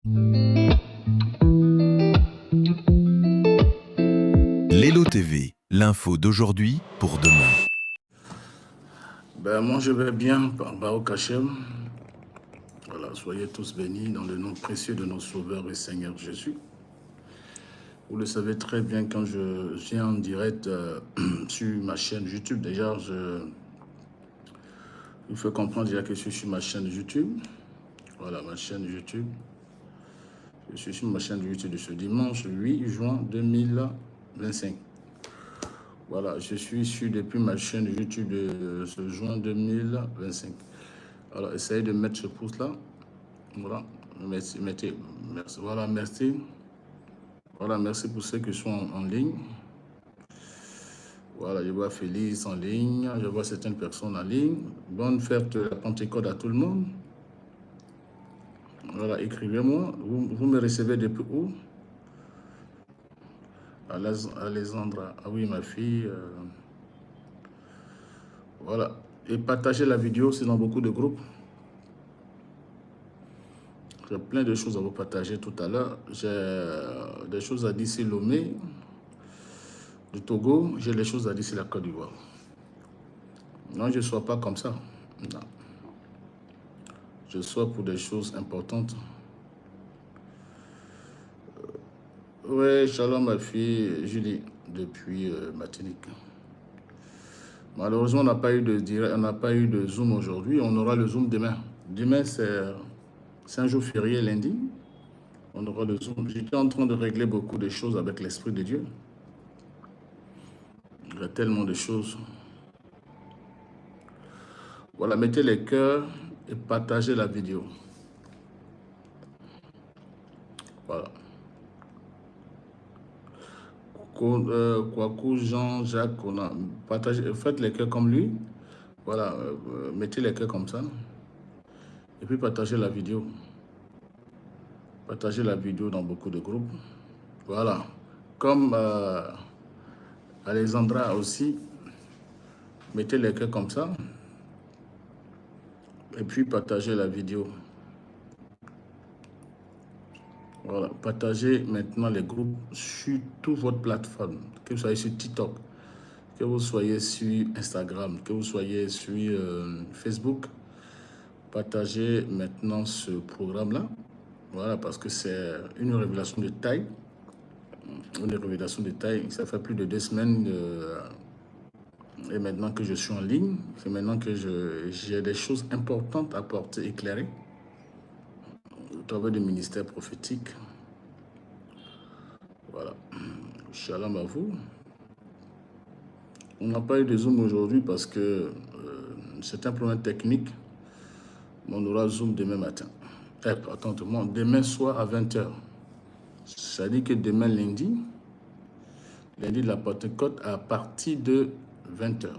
Lelo TV, l'info d'aujourd'hui pour demain. Moi je vais bien par Baruch Hashem. Voilà, soyez tous bénis dans le nom précieux de notre Sauveur et Seigneur Jésus. Vous le savez très bien quand je viens en direct sur ma chaîne YouTube. Déjà, il faut comprendre déjà que je suis sur ma chaîne YouTube. Voilà, ma chaîne YouTube. Je suis sur ma chaîne YouTube de ce dimanche 8 juin 2025. Voilà, je suis sur depuis ma chaîne YouTube de ce juin 2025. Alors, essayez de mettre ce pouce-là. Voilà, merci, merci. Voilà, merci. Voilà, merci pour ceux qui sont en ligne. Voilà, je vois Félix en ligne, je vois certaines personnes en ligne. Bonne fête de la Pentecôte à tout le monde. Voilà, écrivez-moi. Vous me recevez depuis où? Alessandra. Ah oui, ma fille. Voilà. Et partagez la vidéo, c'est dans beaucoup de groupes. J'ai plein de choses à vous partager tout à l'heure. J'ai des choses à dire sur Lomé, du Togo. J'ai des choses à dire sur la Côte d'Ivoire. Non, je ne sois pas comme ça. Non. Je sois pour des choses importantes. Oui, shalom ma fille Julie, depuis Martinique. Malheureusement, on n'a pas eu de direct, on n'a pas eu de Zoom aujourd'hui. On aura le Zoom demain. Demain, c'est un jour férié, lundi. On aura le Zoom. J'étais en train de régler beaucoup de choses avec l'Esprit de Dieu. Il y a tellement de choses. Voilà, mettez les cœurs et partagez la vidéo. Voilà. Kwaku, Jean-Jacques, faites les cœurs comme lui. Voilà, mettez les cœurs comme ça. Et puis partagez la vidéo. Partagez la vidéo dans beaucoup de groupes. Voilà. Comme Alexandra aussi, mettez les cœurs comme ça. Et puis partagez la vidéo. Voilà. Partagez maintenant les groupes sur toute votre plateforme. Que vous soyez sur TikTok, que vous soyez sur Instagram, que vous soyez sur Facebook. Partagez maintenant ce programme-là. Voilà, parce que c'est une révélation de taille. Une révélation de taille. Ça fait plus de 2 semaines et maintenant que je suis en ligne, c'est maintenant que j'ai des choses importantes à porter, éclairer au travers du ministère prophétique. Voilà. Shalom à vous. On n'a pas eu de Zoom aujourd'hui parce que c'est un problème technique. On aura Zoom demain matin. Attends, demain soir à 20 h. Ça dit que demain lundi de la Pentecôte à partir de 20 h.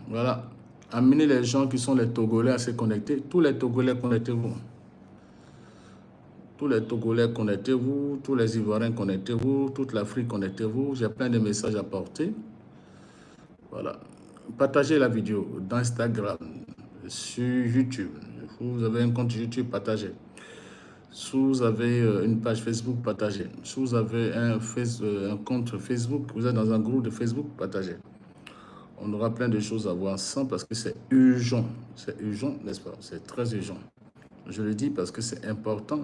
Voilà. Amenez les gens qui sont les Togolais à se connecter. Tous les Togolais, connectez-vous. Tous les Togolais, connectez-vous. Tous les Ivoiriens, connectez-vous. Toute l'Afrique, connectez-vous. J'ai plein de messages à porter. Voilà. Partagez la vidéo dans Instagram, sur YouTube. Vous avez un compte YouTube, partagez. Si vous avez une page Facebook, partagez. Si vous avez un compte Facebook, vous êtes dans un groupe de Facebook, partagez. On aura plein de choses à voir ensemble parce que c'est urgent. C'est urgent, n'est-ce pas? C'est très urgent. Je le dis parce que c'est important.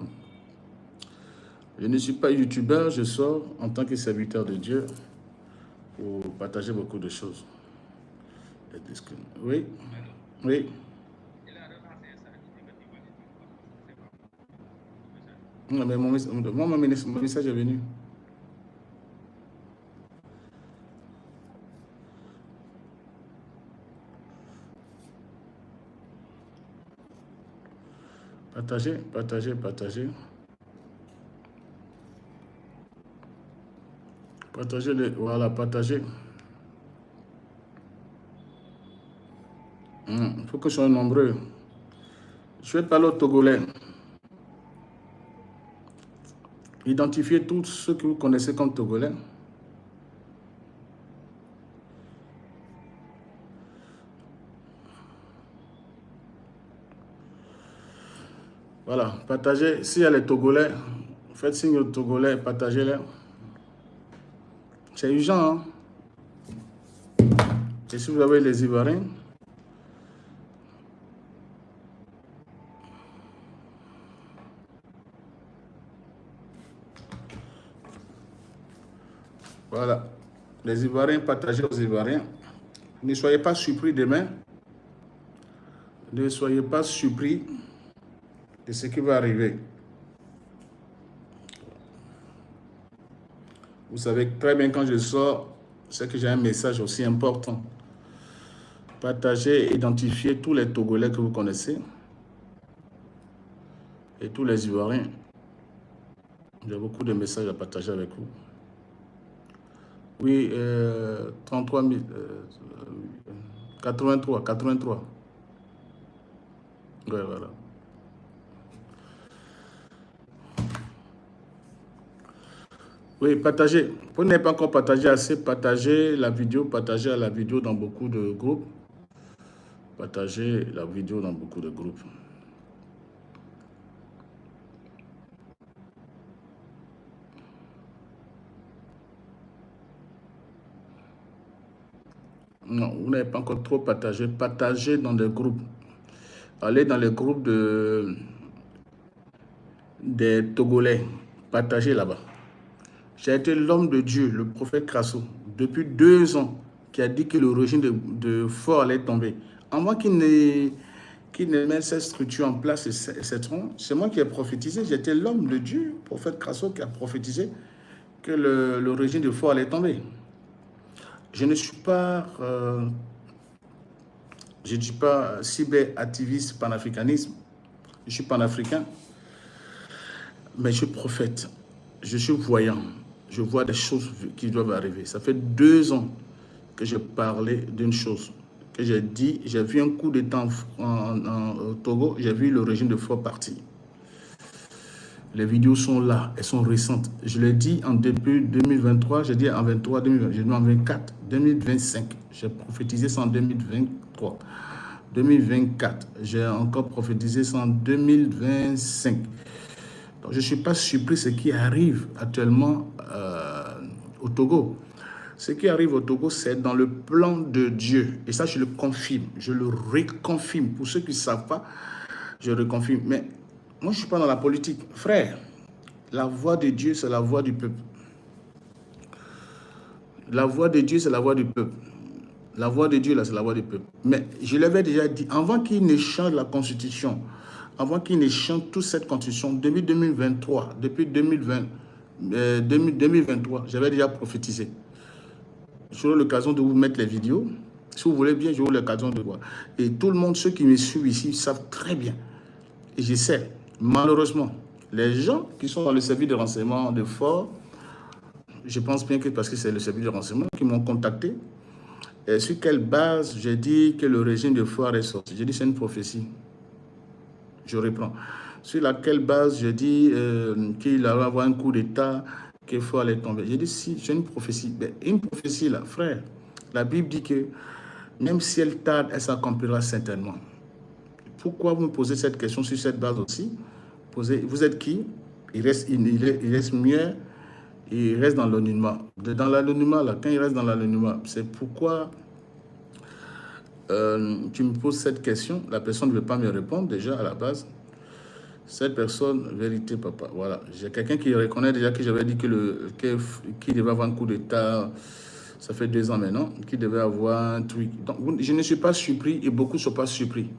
Je ne suis pas youtubeur, je sors en tant que serviteur de Dieu pour partager beaucoup de choses. Oui, oui. Non, mais mon message est venu. Partagez, partagez, partagez. Partagez les. Voilà, partagez. Il faut que je sois nombreux. Je vais parler au Togolais. Identifiez tous ceux que vous connaissez comme Togolais. Voilà, partagez. S'il y a les Togolais, faites signe aux Togolais, partagez-les. C'est urgent, hein? Et si vous avez les Ivoiriens, voilà. Les Ivoiriens, partagez aux Ivoiriens. Ne soyez pas surpris demain. Ne soyez pas surpris de ce qui va arriver. Vous savez très bien quand je sors, c'est que j'ai un message aussi important. Partagez, identifiez tous les Togolais que vous connaissez et tous les Ivoiriens. J'ai beaucoup de messages à partager avec vous. Oui, 33 000, 83. Ouais, voilà. Oui, partagez. Vous n'avez pas encore partagé assez, partagez la vidéo dans beaucoup de groupes. Partagez la vidéo dans beaucoup de groupes. Non, vous n'avez pas encore trop partagé. Partagez dans des groupes. Allez dans les groupes des Togolais. Partagez là-bas. J'ai été l'homme de Dieu, le prophète Crasso, depuis 2 ans, qui a dit que le régime de Faure allait tomber. Avant qu'il ne mette cette structure en place et ces troncs, c'est moi qui ai prophétisé. J'étais l'homme de Dieu, le prophète Crasso, qui a prophétisé que le régime de Faure allait tomber. Je ne suis pas, je ne dis pas cyber-activiste panafricanisme. Je suis panafricain, mais je suis prophète. Je suis voyant. Je vois des choses qui doivent arriver. Ça fait 2 ans que j'ai parlé d'une chose, que j'ai dit, j'ai vu un coup d'État au Togo, j'ai vu le régime de Faure partir. Les vidéos sont là, elles sont récentes. Je l'ai dit en début 2023, j'ai dit en 23, 2020, j'ai dit en 24, 2025. J'ai prophétisé ça en 2023. 2024, j'ai encore prophétisé ça en 2025. Donc, je ne suis pas surpris de ce qui arrive actuellement au Togo. Ce qui arrive au Togo, c'est dans le plan de Dieu. Et ça, je le confirme, je le reconfirme. Pour ceux qui ne savent pas, je reconfirme. Mais moi, je ne suis pas dans la politique. Frère, la voix de Dieu, c'est la voix du peuple. La voix de Dieu, c'est la voix du peuple. La voix de Dieu, là, c'est la voix du peuple. Mais je l'avais déjà dit, avant qu'il ne change la Constitution, avant qu'il ne change toute cette Constitution, depuis 2023, depuis 2023, j'avais déjà prophétisé. J'aurai l'occasion de vous mettre les vidéos. Si vous voulez bien, j'aurai l'occasion de voir. Et tout le monde, ceux qui me suivent ici, savent très bien. Et je sais, malheureusement, les gens qui sont dans le service de renseignement de Faure, je pense bien que parce que c'est le service de renseignement qui m'ont contacté. Et sur quelle base j'ai dit que le régime de Faure est sorti? J'ai dit c'est une prophétie. Je reprends. Sur laquelle base j'ai dit qu'il allait avoir un coup d'État, que Faure allait tomber. J'ai dit si, c'est une prophétie. Mais une prophétie là, frère, la Bible dit que même si elle tarde, elle s'accomplira certainement. Pourquoi vous me posez cette question sur cette base aussi? Vous êtes qui? Il reste mieux, il reste dans l'anonymat. Dans l'anonymat, là, quand il reste dans l'anonymat, c'est pourquoi tu me poses cette question. La personne ne veut pas me répondre déjà à la base. Cette personne, vérité, papa, voilà. J'ai quelqu'un qui reconnaît déjà que j'avais dit qu'il devait avoir un coup d'État. Ça fait 2 ans maintenant, qu'il devait avoir un truc. Donc, je ne suis pas surpris et beaucoup ne sont pas surpris.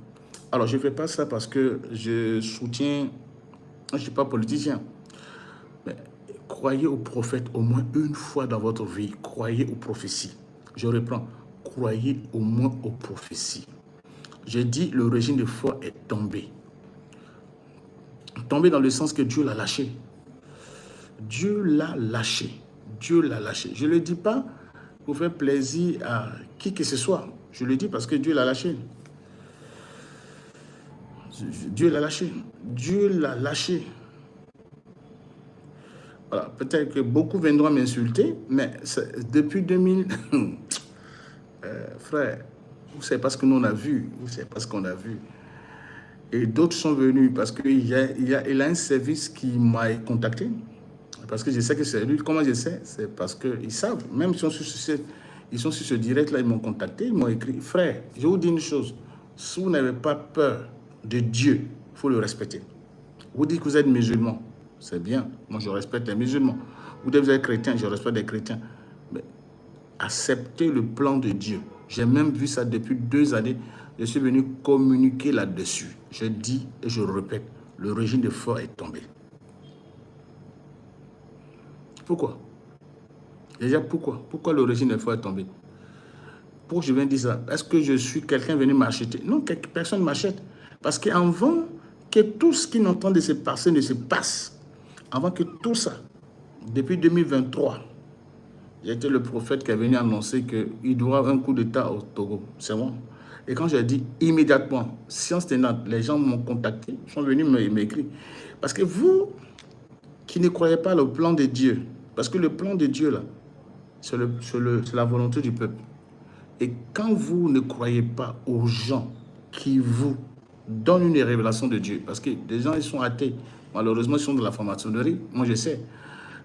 Alors, je ne fais pas ça parce que je soutiens, je ne suis pas politicien. Mais croyez aux prophètes au moins une fois dans votre vie. Croyez aux prophéties. Je reprends. Croyez au moins aux prophéties. J'ai dit, le régime de Faure est tombé. Tombé dans le sens que Dieu l'a lâché. Dieu l'a lâché. Dieu l'a lâché. Je ne le dis pas pour faire plaisir à qui que ce soit. Je le dis parce que Dieu l'a lâché. Dieu l'a lâché. Dieu l'a lâché. Voilà, peut-être que beaucoup viendront m'insulter, mais depuis 2000... frère, vous ne savez pas ce que nous on a vu. Vous ne savez pas ce qu'on a vu. Et d'autres sont venus parce qu'il a un service qui m'a contacté. Parce que je sais que c'est lui. Comment je sais? C'est parce qu'ils savent. Même si ils sont sur ce direct-là, ils m'ont contacté, ils m'ont écrit. Frère, je vous dis une chose. Si vous n'avez pas peur de Dieu, il faut le respecter. Vous dites que vous êtes musulman. C'est bien. Moi, je respecte les musulmans. Vous dites que vous êtes chrétien. Je respecte les chrétiens. Mais acceptez le plan de Dieu. J'ai même vu ça depuis 2 années. Je suis venu communiquer là-dessus. Je dis et je répète, le régime de fort est tombé. Pourquoi? Déjà, pourquoi? Pourquoi le régime de fort est tombé? Pourquoi je viens dire ça? Est-ce que je suis quelqu'un venu m'acheter? Non, personne ne m'achète. Parce qu'avant que tout ce qui est en train de se passer ne se passe, avant que tout ça, depuis 2023, j'ai été le prophète qui est venu annoncer qu'il doit avoir un coup d'État au Togo. C'est moi. Et quand j'ai dit immédiatement, science tenante, les gens m'ont contacté, sont venus m'écrire. Parce que vous qui ne croyez pas au plan de Dieu, parce que le plan de Dieu, là, c'est la volonté du peuple. Et quand vous ne croyez pas aux gens qui vous donnent une révélation de Dieu, parce que des gens, ils sont athées, malheureusement, ils sont de la franc-maçonnerie, moi je sais.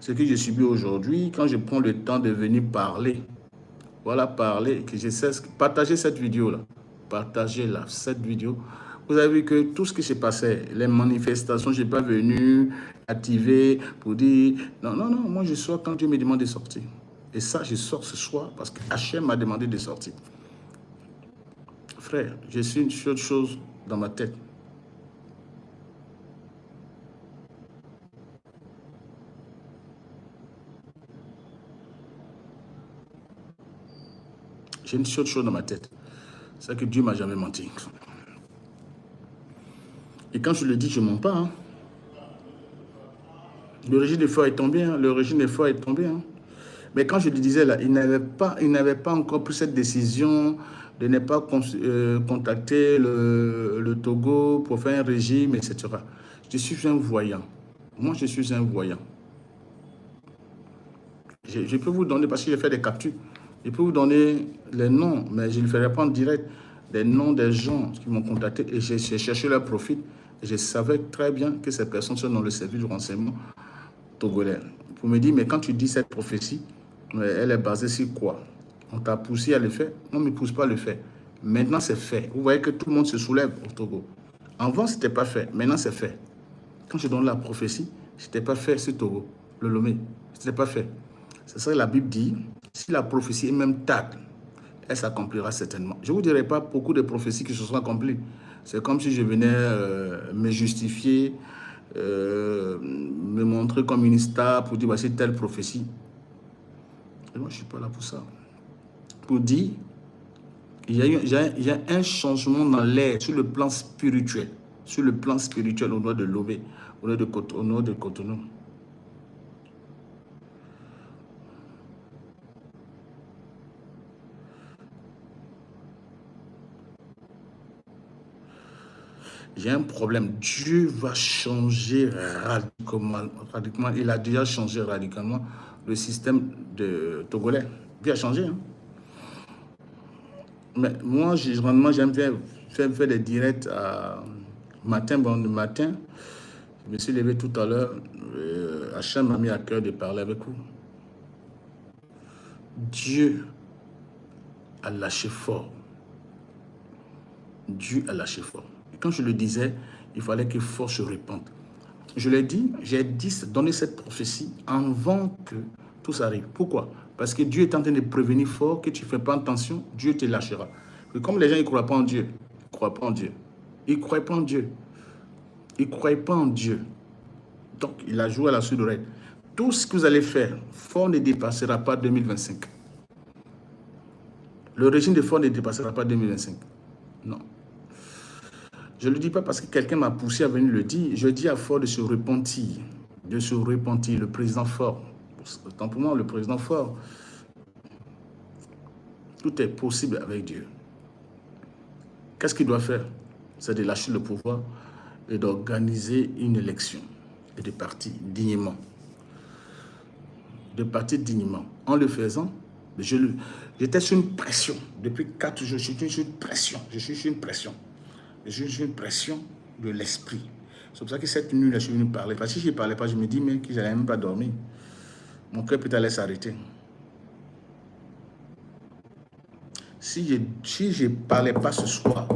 Ce que je subis aujourd'hui, quand je prends le temps de venir parler, voilà, parler, que je sais, partager cette vidéo-là, partagez-la, cette vidéo. Vous avez vu que tout ce qui s'est passé, les manifestations, je n'ai pas venu activer pour dire, non, non, non, moi je sors quand Dieu me demande de sortir. Et ça, je sors ce soir parce que Hachem m'a demandé de sortir. Frère, je suis une seule chose dans ma tête. J'ai une seule chose dans ma tête. C'est que Dieu ne m'a jamais menti. Et quand je le dis, je ne mens pas. Hein. Le régime de foi est tombé. Hein. Le régime de foi est tombé. Hein. Mais quand je le disais là, il n'avait pas encore pris cette décision de ne pas contacter le Togo pour faire un régime, etc. Je suis un voyant. Moi, je suis un voyant. Je peux vous donner, parce que j'ai fait des captures, je peux vous donner les noms, mais je ne le ferai pas en direct, des noms des gens qui m'ont contacté et j'ai cherché leur profil. Et je savais très bien que ces personnes sont dans le service du renseignement togolais. Pour me dire, mais quand tu dis cette prophétie, elle est basée sur quoi? On t'a poussé à le faire? On ne me pousse pas à le faire. Maintenant, c'est fait. Vous voyez que tout le monde se soulève au Togo. Avant, ce n'était pas fait. Maintenant, c'est fait. Quand je donne la prophétie, ce n'était pas fait sur Togo, le Lomé. Ce n'était pas fait. C'est ça que la Bible dit. Si la prophétie est même tard, elle s'accomplira certainement. Je ne vous dirai pas beaucoup de prophéties qui se sont accomplies. C'est comme si je venais me justifier, me montrer comme une star pour dire voici telle prophétie. Et moi, je ne suis pas là pour ça. Pour dire, il y a un changement dans l'air sur le plan spirituel. Sur le plan spirituel au nord de Lomé, au nord de Cotonou. J'ai un problème. Dieu va changer radicalement. Il a déjà changé radicalement le système de togolais. Dieu a changé. Hein? Mais moi, généralement, j'aime bien faire des directs matin. Bon, le matin, je me suis levé tout à l'heure. Hachem m'a mis à cœur de parler avec vous. Dieu a lâché fort. Dieu a lâché fort. Et quand je le disais, il fallait que fort se répande. Je l'ai dit, j'ai donné cette prophétie avant que tout ça arrive. Pourquoi? Parce que Dieu est en train de prévenir fort que tu ne fais pas attention, Dieu te lâchera. Et comme les gens ne croient pas en Dieu, ils ne croient pas en Dieu. Ils ne croient pas en Dieu. Ils ne croient pas en Dieu. Donc, il a joué à la sourdine. Tout ce que vous allez faire, fort ne dépassera pas 2025. Le régime de fort ne dépassera pas 2025. Non. Je ne le dis pas parce que quelqu'un m'a poussé à venir le dire. Je dis à Fort de se repentir. De se repentir. Le président Fort. Autant pour moi, le président Fort. Tout est possible avec Dieu. Qu'est-ce qu'il doit faire? C'est de lâcher le pouvoir et d'organiser une élection. Et de partir dignement. De partir dignement. En le faisant, j'étais sur une pression. Depuis 4 jours, je suis sur une pression. Je suis sur une pression. J'ai une pression de l'esprit. C'est pour ça que cette nuit, là, je suis venu parler. Parce que si je ne parlais pas, je me dis mais que je n'allais même pas dormir. Mon cœur peut aller s'arrêter. Si je ne parlais pas ce soir,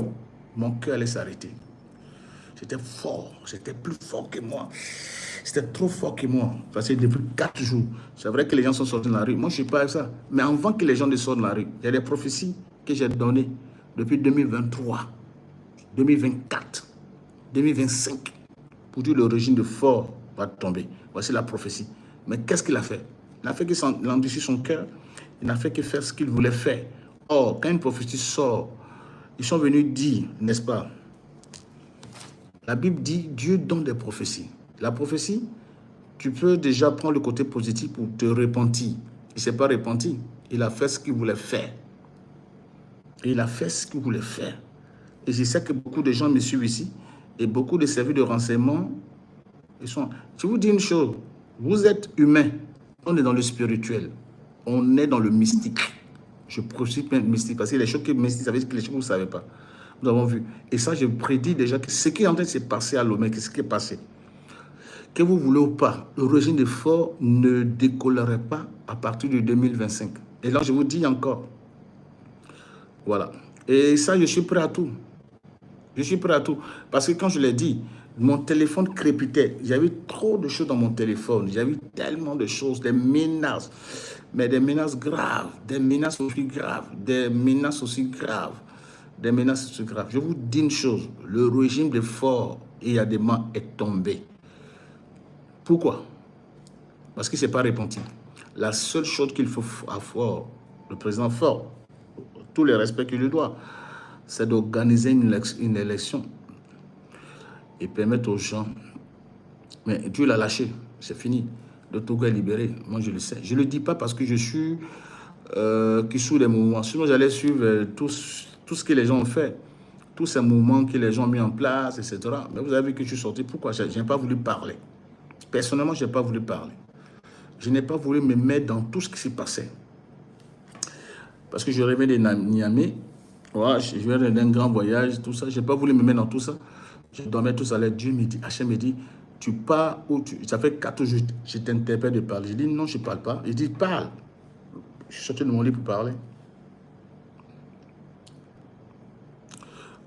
mon cœur allait s'arrêter. C'était fort, c'était plus fort que moi. C'était trop fort que moi. Parce que depuis 4 jours, c'est vrai que les gens sont sortis dans la rue. Moi, je ne suis pas avec ça. Mais avant que les gens ne sortent dans la rue, il y a des prophéties que j'ai données depuis 2023, 2024, 2025. Pour dire le régime de fort va tomber. Voici la prophétie. Mais qu'est-ce qu'il a fait? Il n'a fait que endurcir son cœur. Il n'a fait que faire ce qu'il voulait faire. Or, quand une prophétie sort, ils sont venus dire, n'est-ce pas? La Bible dit, Dieu donne des prophéties. La prophétie, tu peux déjà prendre le côté positif pour te repentir. Il ne s'est pas repenti. Il a fait ce qu'il voulait faire. Et il a fait ce qu'il voulait faire. Et je sais que beaucoup de gens me suivent ici. Et beaucoup de services de renseignement, ils sont... Je vous dis une chose, vous êtes humain, on est dans le spirituel, on est dans le mystique. Je précise le mystique, parce que les choses qui mystiques, ça veut dire que les choses que vous ne savez pas. Nous avons vu. Et ça, je prédis déjà que ce qui est en train de se passer à Lomé, qu'est-ce qui est passé? Que vous voulez ou pas, le régime de fort ne décollerait pas à partir de 2025. Et là, je vous dis encore, voilà. Et ça, je suis prêt à tout. Je suis prêt à tout. Parce que quand je l'ai dit, mon téléphone crépitait. J'avais trop de choses dans mon téléphone. J'avais tellement de choses, des menaces. Mais des menaces graves, des menaces aussi graves, des menaces aussi graves, des menaces aussi graves. Je vous dis une chose, le régime de fort et Yadema est tombé. Pourquoi? Parce qu'il ne s'est pas repenti. La seule chose qu'il faut avoir, le président fort, tous les respects qu'il lui doit, c'est d'organiser une élection et permettre aux gens. Mais Dieu l'a lâché, c'est fini. Le Togo est libéré, moi je le sais. Je ne le dis pas parce que je suis qui sous les mouvements. Sinon, j'allais suivre tout ce que les gens ont fait, tous ces mouvements que les gens ont mis en place, etc. Mais vous avez vu que je suis sorti. Pourquoi? Je n'ai pas voulu parler. Personnellement, je n'ai pas voulu parler. Je n'ai pas voulu me mettre dans tout ce qui s'est passé. Parce que je reviens de Niamey. Voilà, je viens d'un grand voyage, tout ça. Je n'ai pas voulu me mettre dans tout ça. Je dormais tout ça. Dieu me dit, Hachem me dit, tu pars où tu... Ça fait 4 jours, je t'interpelle de parler. Je dis, non, je ne parle pas. Il dit, parle. Je suis sorti de mon lit pour parler.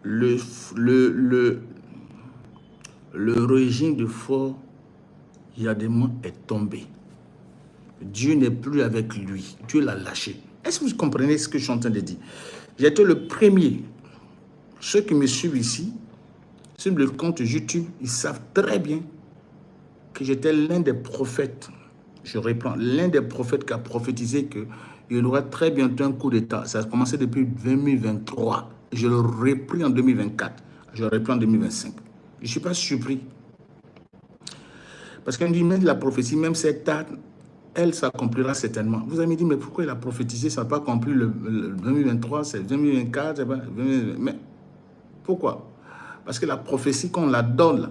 Le régime de fort Yadema est tombé. Dieu n'est plus avec lui. Dieu l'a lâché. Est-ce que vous comprenez ce que je suis en train de dire? J'ai été le premier. Ceux qui me suivent ici, sur le compte YouTube, ils savent très bien que j'étais l'un des prophètes. Je reprends, l'un des prophètes qui a prophétisé qu'il y aura très bientôt un coup d'État. Ça a commencé depuis 2023. Je le repris en 2024. Je le reprends en 2025. Je ne suis pas surpris. Parce qu'on dit, même la prophétie, même cette date, elle s'accomplira certainement. Vous avez dit, mais pourquoi il a prophétisé, ça n'a pas accompli le 2023, c'est 2024, mais pourquoi? Parce que la prophétie, qu'on la donne,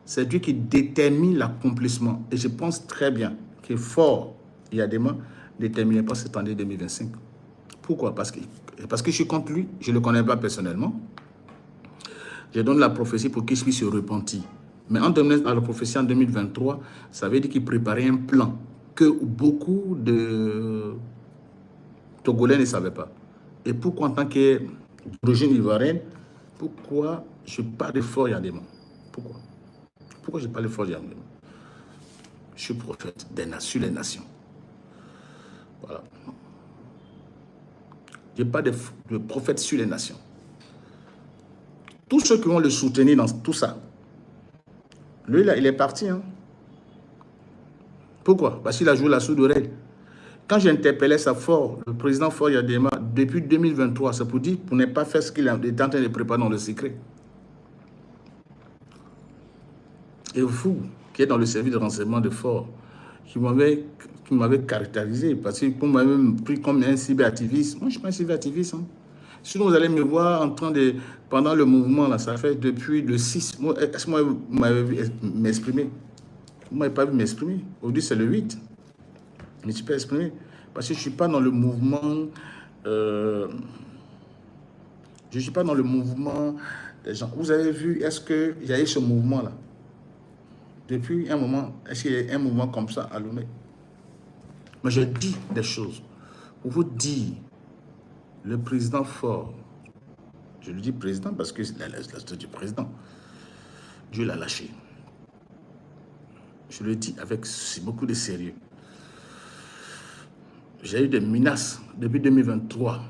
c'est Dieu qui détermine l'accomplissement. Et je pense très bien que fort, il y a des mains, ne déterminez pas cette année 2025. Pourquoi? Parce que je suis contre lui, je ne le connais pas personnellement. Je donne la prophétie pour qu'il puisse se repentir. Mais en terminant à la prophétie en 2023, ça veut dire qu'il préparait un plan que beaucoup de Togolais ne savaient pas. Et pourquoi en tant que d'origine ivoirienne, pourquoi je parle de fort Yadema? Pourquoi je parle de fort Yadema? Je suis prophète sur les nations. Voilà. Je parle de prophète sur les nations. Tous ceux qui vont le soutenir dans tout ça, lui, là, il est parti. Hein. Pourquoi? Parce qu'il a joué la sourde oreille. Quand j'interpellais ça fort, le président Fort Yadema, depuis 2023, c'est pour dire pour ne pas faire ce qu'il est en train de préparer dans le secret. Et vous, qui êtes dans le service de renseignement de Fort, qui m'avez caractérisé, parce que vous m'avez pris comme un cyberactiviste. Moi, je ne suis pas un cyberactiviste. Hein. Sinon, vous allez me voir en train de... Pendant le mouvement, là, ça fait depuis le 6. Est-ce que vous m'avez vu m'exprimer? Vous ne m'avez pas vu m'exprimer. Aujourd'hui, c'est le 8. Je ne suis pas exprimé. Parce que je ne suis pas dans le mouvement... je ne suis pas dans le mouvement des gens. Vous avez vu, est-ce qu'il y a eu ce mouvement-là? Depuis un moment, est-ce qu'il y a eu un mouvement comme ça à Lomé? Mais je dis des choses. Pour vous dire, le président fort, je lui dis président parce que c'est la statue du président, Dieu l'a lâché. Je le dis avec beaucoup de sérieux. J'ai eu des menaces depuis 2023.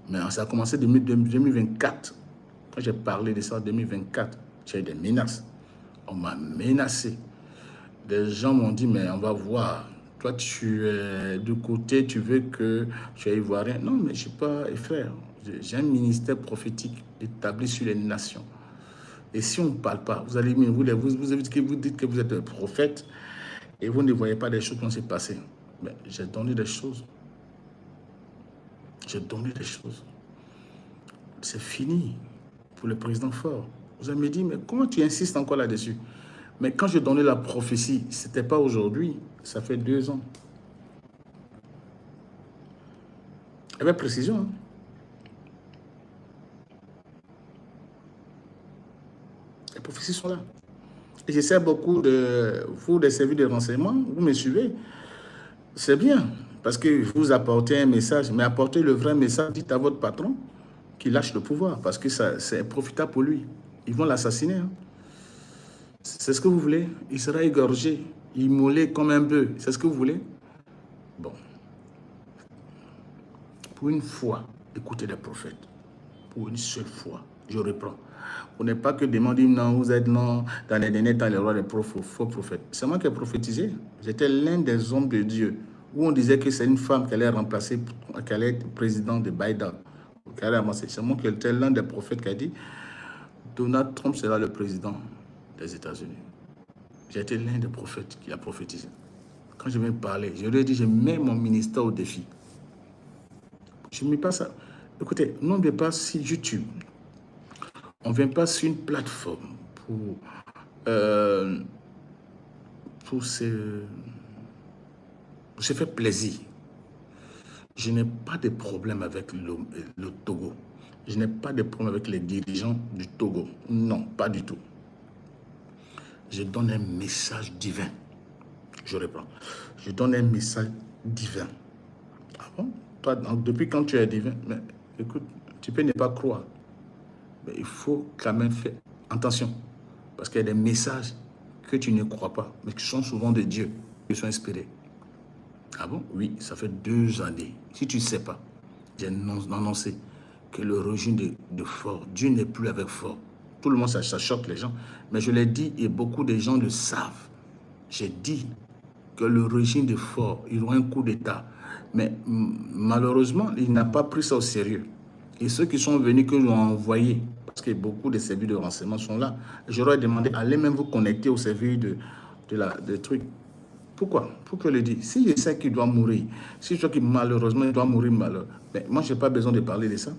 Mais ça a commencé en 2024. Quand j'ai parlé de ça en 2024, j'ai eu des menaces. On m'a menacé. Des gens m'ont dit, mais on va voir. Toi, tu es du côté, tu veux que tu es ivoirien. Non, mais je ne suis pas frère. J'ai un ministère prophétique établi sur les nations. Et si on ne parle pas, vous allez vous dites que vous êtes un prophète et vous ne voyez pas les choses qui vont se passer. Mais j'ai donné des choses. J'ai donné des choses. C'est fini pour le président fort. Vous allez me dire, mais comment tu insistes encore là-dessus? Mais quand je donnais la prophétie, ce n'était pas aujourd'hui, ça fait 2 ans. Avec précision. Hein? Les prophéties sont là. Et je sais beaucoup de vous, des services de renseignement, vous me suivez. C'est bien, parce que vous apportez un message, mais apportez le vrai message, dites à votre patron qu'il lâche le pouvoir, parce que c'est profitable pour lui. Ils vont l'assassiner. Hein? C'est ce que vous voulez? Il sera égorgé, immolé comme un bœuf. C'est ce que vous voulez? Bon. Pour une fois, écoutez les prophètes. Pour une seule fois, je reprends. Vous n'êtes pas que demander, non, vous êtes non, dans les derniers temps, les rois des faux prophètes. C'est moi qui ai prophétisé. J'étais l'un des hommes de Dieu, où on disait que c'est une femme qui allait remplacer, qui allait être président de Biden. C'est moi qui étais l'un des prophètes qui a dit, Donald Trump sera le président des États-Unis. J'ai été l'un des prophètes qui a prophétisé. Quand je viens parler, je lui ai dit, je mets mon ministère au défi. Je ne mets pas ça. Écoutez, n'oubliez pas si YouTube, on ne vient pas sur une plateforme pour se faire plaisir. Je n'ai pas de problème avec le Togo. Je n'ai pas de problème avec les dirigeants du Togo. Non, pas du tout. Je donne un message divin. Je reprends. Je donne un message divin. Ah bon? Toi, depuis quand tu es divin, mais écoute, tu peux ne pas croire. Mais il faut quand même faire attention. Parce qu'il y a des messages que tu ne crois pas, mais qui sont souvent de Dieu, qui sont inspirés. Ah bon? Oui, ça fait 2 années. Si tu ne sais pas, j'ai annoncé que le régime de Fort, Dieu n'est plus avec Fort. Tout le monde, ça choque les gens. Mais je l'ai dit et beaucoup de gens le savent. J'ai dit que le régime de Fort, il aura un coup d'État. Mais malheureusement, il n'a pas pris ça au sérieux. Et ceux qui sont venus, que nous avons envoyés, parce que beaucoup de services de renseignement sont là, j'aurais demandé, allez même vous connecter au service de trucs. Pourquoi? Pourquoi le dire? Si je sais qu'il doit mourir, si je sais qu'il malheureusement il doit mourir malheur, mais moi je n'ai pas besoin de parler de ça.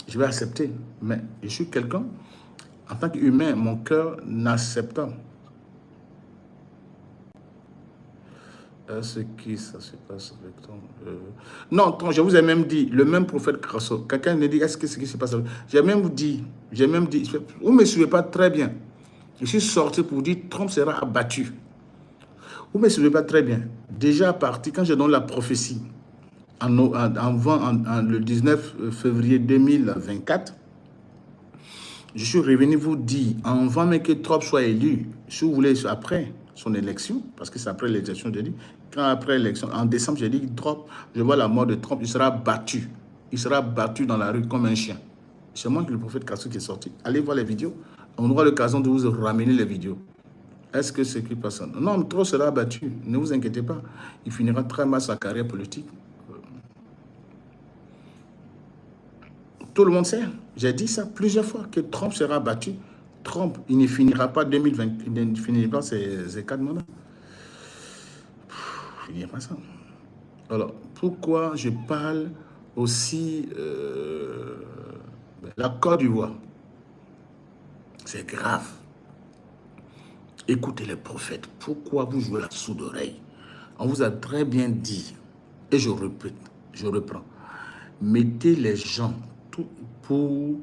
Je vais accepter. Mais je suis quelqu'un, en tant qu'humain, mon cœur n'acceptant. Est-ce que ça se passe avec toi? Non, je vous ai même dit, le même prophète Crasso, quelqu'un me dit, est-ce que ce qui se passe avec toi? J'ai même dit, vous ne me suivez pas très bien. Je suis sorti pour dire, Trump sera abattu. Vous ne me suivez pas très bien. Déjà parti, quand je donne la prophétie, le 19 février 2024, je suis revenu vous dire, avant même que Trump soit élu, si vous voulez, après son élection, parce que c'est après l'élection, j'ai dit, quand après l'élection, en décembre, j'ai dit, Trump, je vois la mort de Trump, il sera battu. Il sera battu dans la rue comme un chien. C'est moi que le prophète Kassou qui est sorti. Allez voir les vidéos. On aura l'occasion de vous ramener les vidéos. Est-ce que ce qui passe? Non, trop sera abattu. Ne vous inquiétez pas. Il finira très mal sa carrière politique. Tout le monde sait. J'ai dit ça plusieurs fois, que Trump sera abattu. Trump, il ne finira pas 2020, il ne finira pas ses 4 mandats. Il n'y a pas ça. Alors, pourquoi je parle aussi la Côte d'Ivoire? C'est grave. Écoutez les prophètes. Pourquoi vous jouez la sourde oreille? On vous a très bien dit, et je répète, je reprends. Mettez les gens pour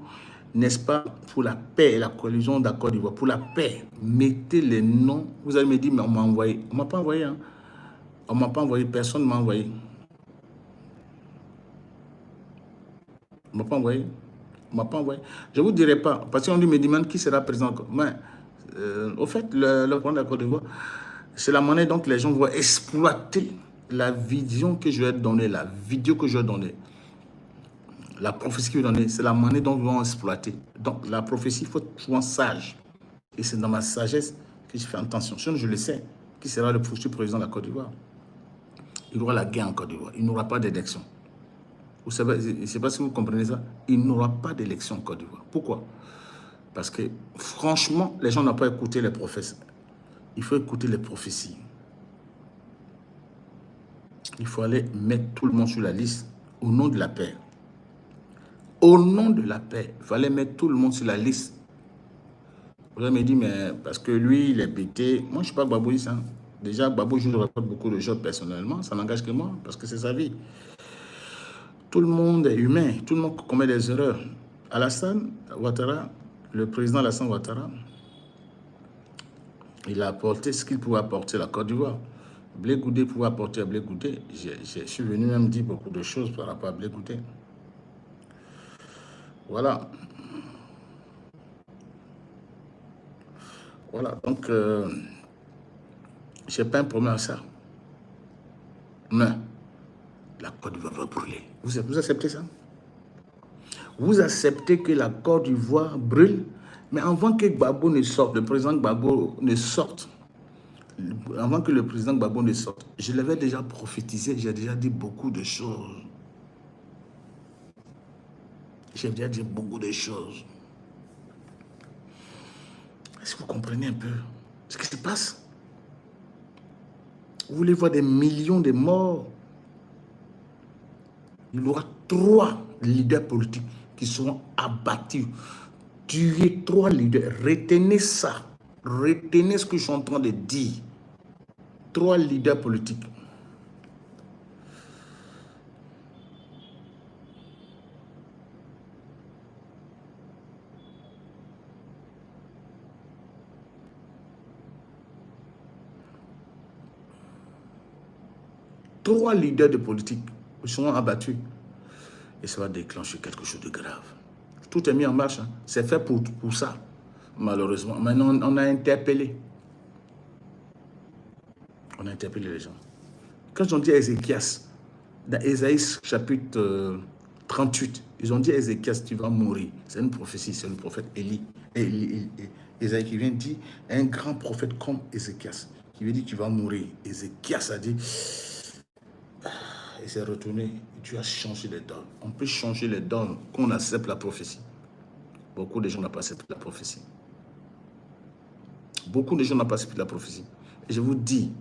n'est-ce pas, pour la paix et la coalition de la Côte d'Ivoire, pour la paix, mettez les noms. Vous allez me dire, mais on m'a envoyé. On ne m'a pas envoyé. Hein. On ne m'a pas envoyé. Personne ne m'a envoyé. On ne m'a pas envoyé. On ne m'a pas envoyé. Je ne vous dirai pas. Parce qu'on me demande qui sera présent. Mais, au fait, le problème de la Côte d'Ivoire, c'est la monnaie dont les gens vont exploiter la vision que je vais donner, la vidéo que je vais donner. La prophétie que je vais donner, c'est la monnaie dont ils vont exploiter. Donc, la prophétie, il faut être souvent sage. Et c'est dans ma sagesse que je fais attention. Sinon, je le sais, qui sera le futur président de la Côte d'Ivoire. Il y aura la guerre en Côte d'Ivoire. Il n'y aura pas d'élection. Vous savez, je ne sais pas si vous comprenez ça. Il n'y aura pas d'élection en Côte d'Ivoire. Pourquoi? Parce que, franchement, les gens n'ont pas écouté les prophètes. Il faut écouter les prophéties. Il faut aller mettre tout le monde sur la liste au nom de la paix. Au nom de la paix, il fallait mettre tout le monde sur la liste. Vous allez me dire, mais parce que lui, il est pété. Moi, je ne suis pas Gbagboïs. Hein. Déjà, Gbagbo, je ne rapporte beaucoup de choses personnellement. Ça n'engage que moi, parce que c'est sa vie. Tout le monde est humain. Tout le monde commet des erreurs. Alassane Ouattara, le président Alassane Ouattara, il a apporté ce qu'il pouvait apporter à la Côte d'Ivoire. Blé Goudé pouvait apporter à Blé Goudé. Je suis venu même dire beaucoup de choses par rapport à Blé Goudé. Voilà. Voilà. Donc, je n'ai pas un problème à ça. Mais la Côte d'Ivoire va brûler. Vous acceptez ça? Vous acceptez que la Côte d'Ivoire brûle? Mais avant que Gbagbo ne sorte, le président Gbagbo ne sorte, avant que le président Gbagbo ne sorte, je l'avais déjà prophétisé, j'ai déjà dit beaucoup de choses. J'ai déjà dit beaucoup de choses. Est-ce que vous comprenez un peu ce qui se passe? Vous voulez voir des millions de morts? Il y aura 3 leaders politiques qui seront abattus. Tuer 3 leaders. Retenez ça. Retenez ce que je suis en train de dire. 3 leaders politiques. Trois leaders de politique seront abattus. Et ça va déclencher quelque chose de grave. Tout est mis en marche. Hein. C'est fait pour ça, malheureusement. Maintenant, on a interpellé. On a interpellé les gens. Quand ils ont dit à Ézéchias, dans Ésaïe chapitre 38, ils ont dit à Ézéchias, tu vas mourir. C'est une prophétie, c'est le prophète Élie. Ésaïe qui vient dire, un grand prophète comme Ézéchias, qui veut dire tu vas mourir. Ézéchias a dit, il s'est retourné, tu as changé les dons. On peut changer les dons qu'on accepte la prophétie. Beaucoup de gens n'ont pas accepté la prophétie. Beaucoup de gens n'ont pas accepté la prophétie. Et je vous dis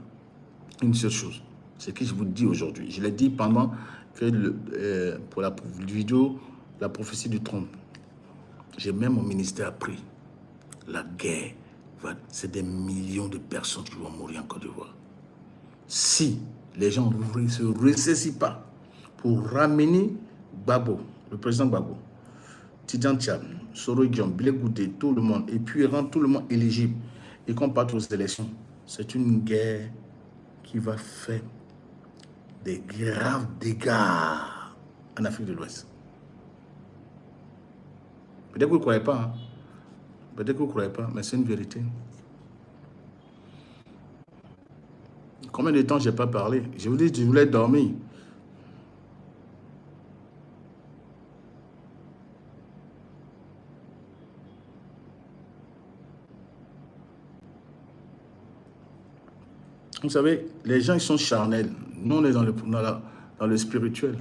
une seule chose, c'est que je vous dis aujourd'hui. Je l'ai dit pendant que pour la vidéo, la prophétie du trône. J'ai même mon ministère appris. La guerre, c'est des millions de personnes qui vont mourir en Côte d'Ivoire. Si les gens ne se ressaisissent pas pour ramener Gbagbo, le président Gbagbo, Tidjane Thiam, Soro Guillaume, Blé Goudé, tout le monde, et puis rendre tout le monde éligible et qu'on parte aux élections, c'est une guerre qui va faire des graves dégâts en Afrique de l'Ouest. Peut-être que vous ne croyez pas, hein? Peut-être que vous ne croyez pas, mais c'est une vérité. Combien de temps je n'ai pas parlé? Je vous dis, je voulais dormir. Vous savez, les gens, ils sont charnels. Nous, on est dans le spirituel.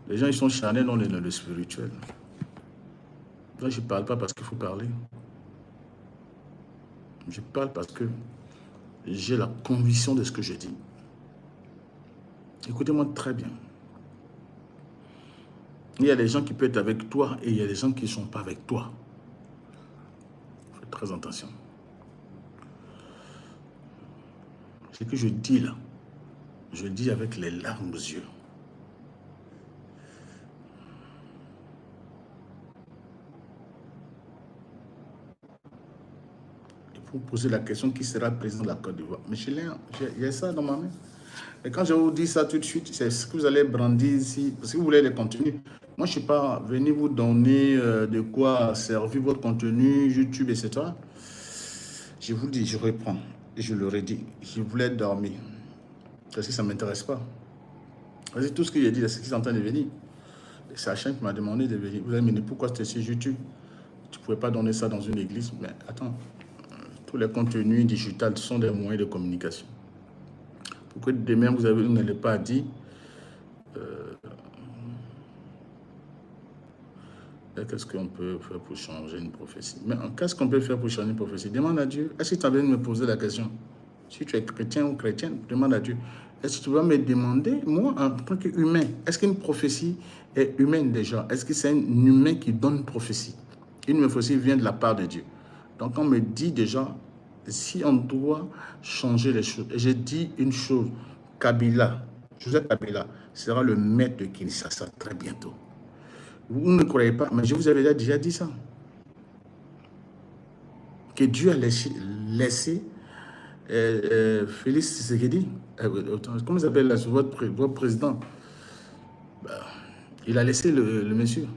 Les gens, ils sont charnels, nous, on est dans le spirituel. Là, je ne parle pas parce qu'il faut parler. Je parle parce que j'ai la conviction de ce que je dis. Écoutez-moi très bien. Il y a des gens qui peuvent être avec toi et il y a des gens qui ne sont pas avec toi. Faites très attention. Ce que je dis là, je le dis avec les larmes aux yeux. pour poser la question qui sera président de la Côte d'Ivoire. Mais j'ai ça dans ma main. Et quand je vous dis ça tout de suite, c'est ce que vous allez brandir ici, parce que vous voulez les contenus. Moi, je ne suis pas venu vous donner de quoi servir votre contenu, YouTube, etc. Je vous dis, je reprends, et je le redis, je voulais dormir, parce que ça ne m'intéresse pas. Parce que tout ce que j'ai dit, c'est ce qui est en train de venir. C'est Hachem qui m'a demandé de venir. Vous allez me dire, pourquoi c'était sur YouTube? Tu ne pouvais pas donner ça dans une église. Mais attends, tous les contenus digitaux sont des moyens de communication. Pourquoi demain, vous n'allez pas dire qu'est-ce qu'on peut faire pour changer une prophétie? Mais qu'est-ce qu'on peut faire pour changer une prophétie? Demande à Dieu. Est-ce que tu as besoin de me poser la question? Si tu es chrétien ou chrétienne, demande à Dieu. Est-ce que tu vas me demander, moi, en tant qu'humain, est-ce qu'une prophétie est humaine déjà? Est-ce que c'est un humain qui donne une prophétie? Une prophétie vient de la part de Dieu. Donc, on me dit déjà, si on doit changer les choses, et j'ai dit une chose, Kabila, Joseph Kabila sera le maître de Kinshasa très bientôt. Vous ne croyez pas, mais je vous avais déjà dit ça. Que Dieu a laissé Félix Tshisekedi, comment il s'appelle votre président? Il a laissé le monsieur.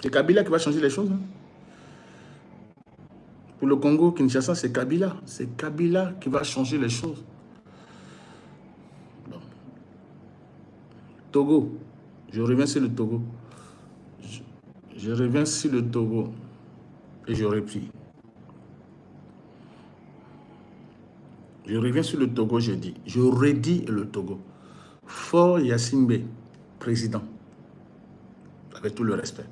C'est Kabila qui va changer les choses. Hein? Pour le Congo, Kinshasa, c'est Kabila. C'est Kabila qui va changer les choses. Bon. Togo. Je reviens sur le Togo. Je reviens sur le Togo. Et je replie. Je reviens sur le Togo, je dis. Je redis le Togo. Faure Gnassingbé, président. Avec tout le respect.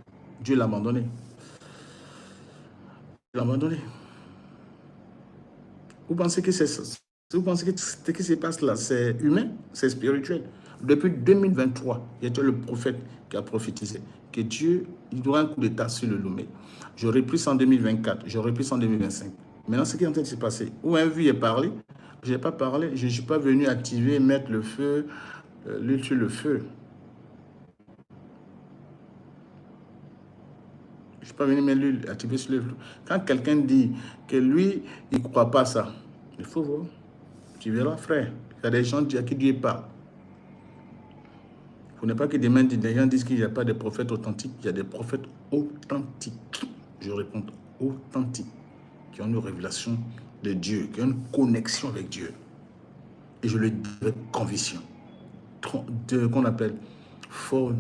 Dieu l'a abandonné. Il l'a abandonné. Vous pensez que c'est ça? Vous pensez que ce qui se passe là, c'est humain? C'est spirituel? Depuis 2023, il y a le prophète qui a prophétisé que Dieu, il aura un coup d'état sur le Lomé. J'aurai plus en 2024, j'aurai plus en 2025. Maintenant, ce qui est en train de se passer, où un vu est parlé, je n'ai pas parlé, je ne suis pas venu activer, mettre le feu, l'huile sur le feu. Je ne suis pas venu mettre l'huile, activer sur le feu. Quand quelqu'un dit que lui, il ne croit pas ça, il faut voir. Tu verras, frère. Il y a des gens à qui Dieu parle. Il ne faut pas que des gens disent qu'il n'y a pas de prophètes authentiques. Il y a des prophètes authentiques. Je réponds authentiques. Qui ont une révélation de Dieu, qui ont une connexion avec Dieu. Et je le dis avec conviction. Qu'on appelle Faure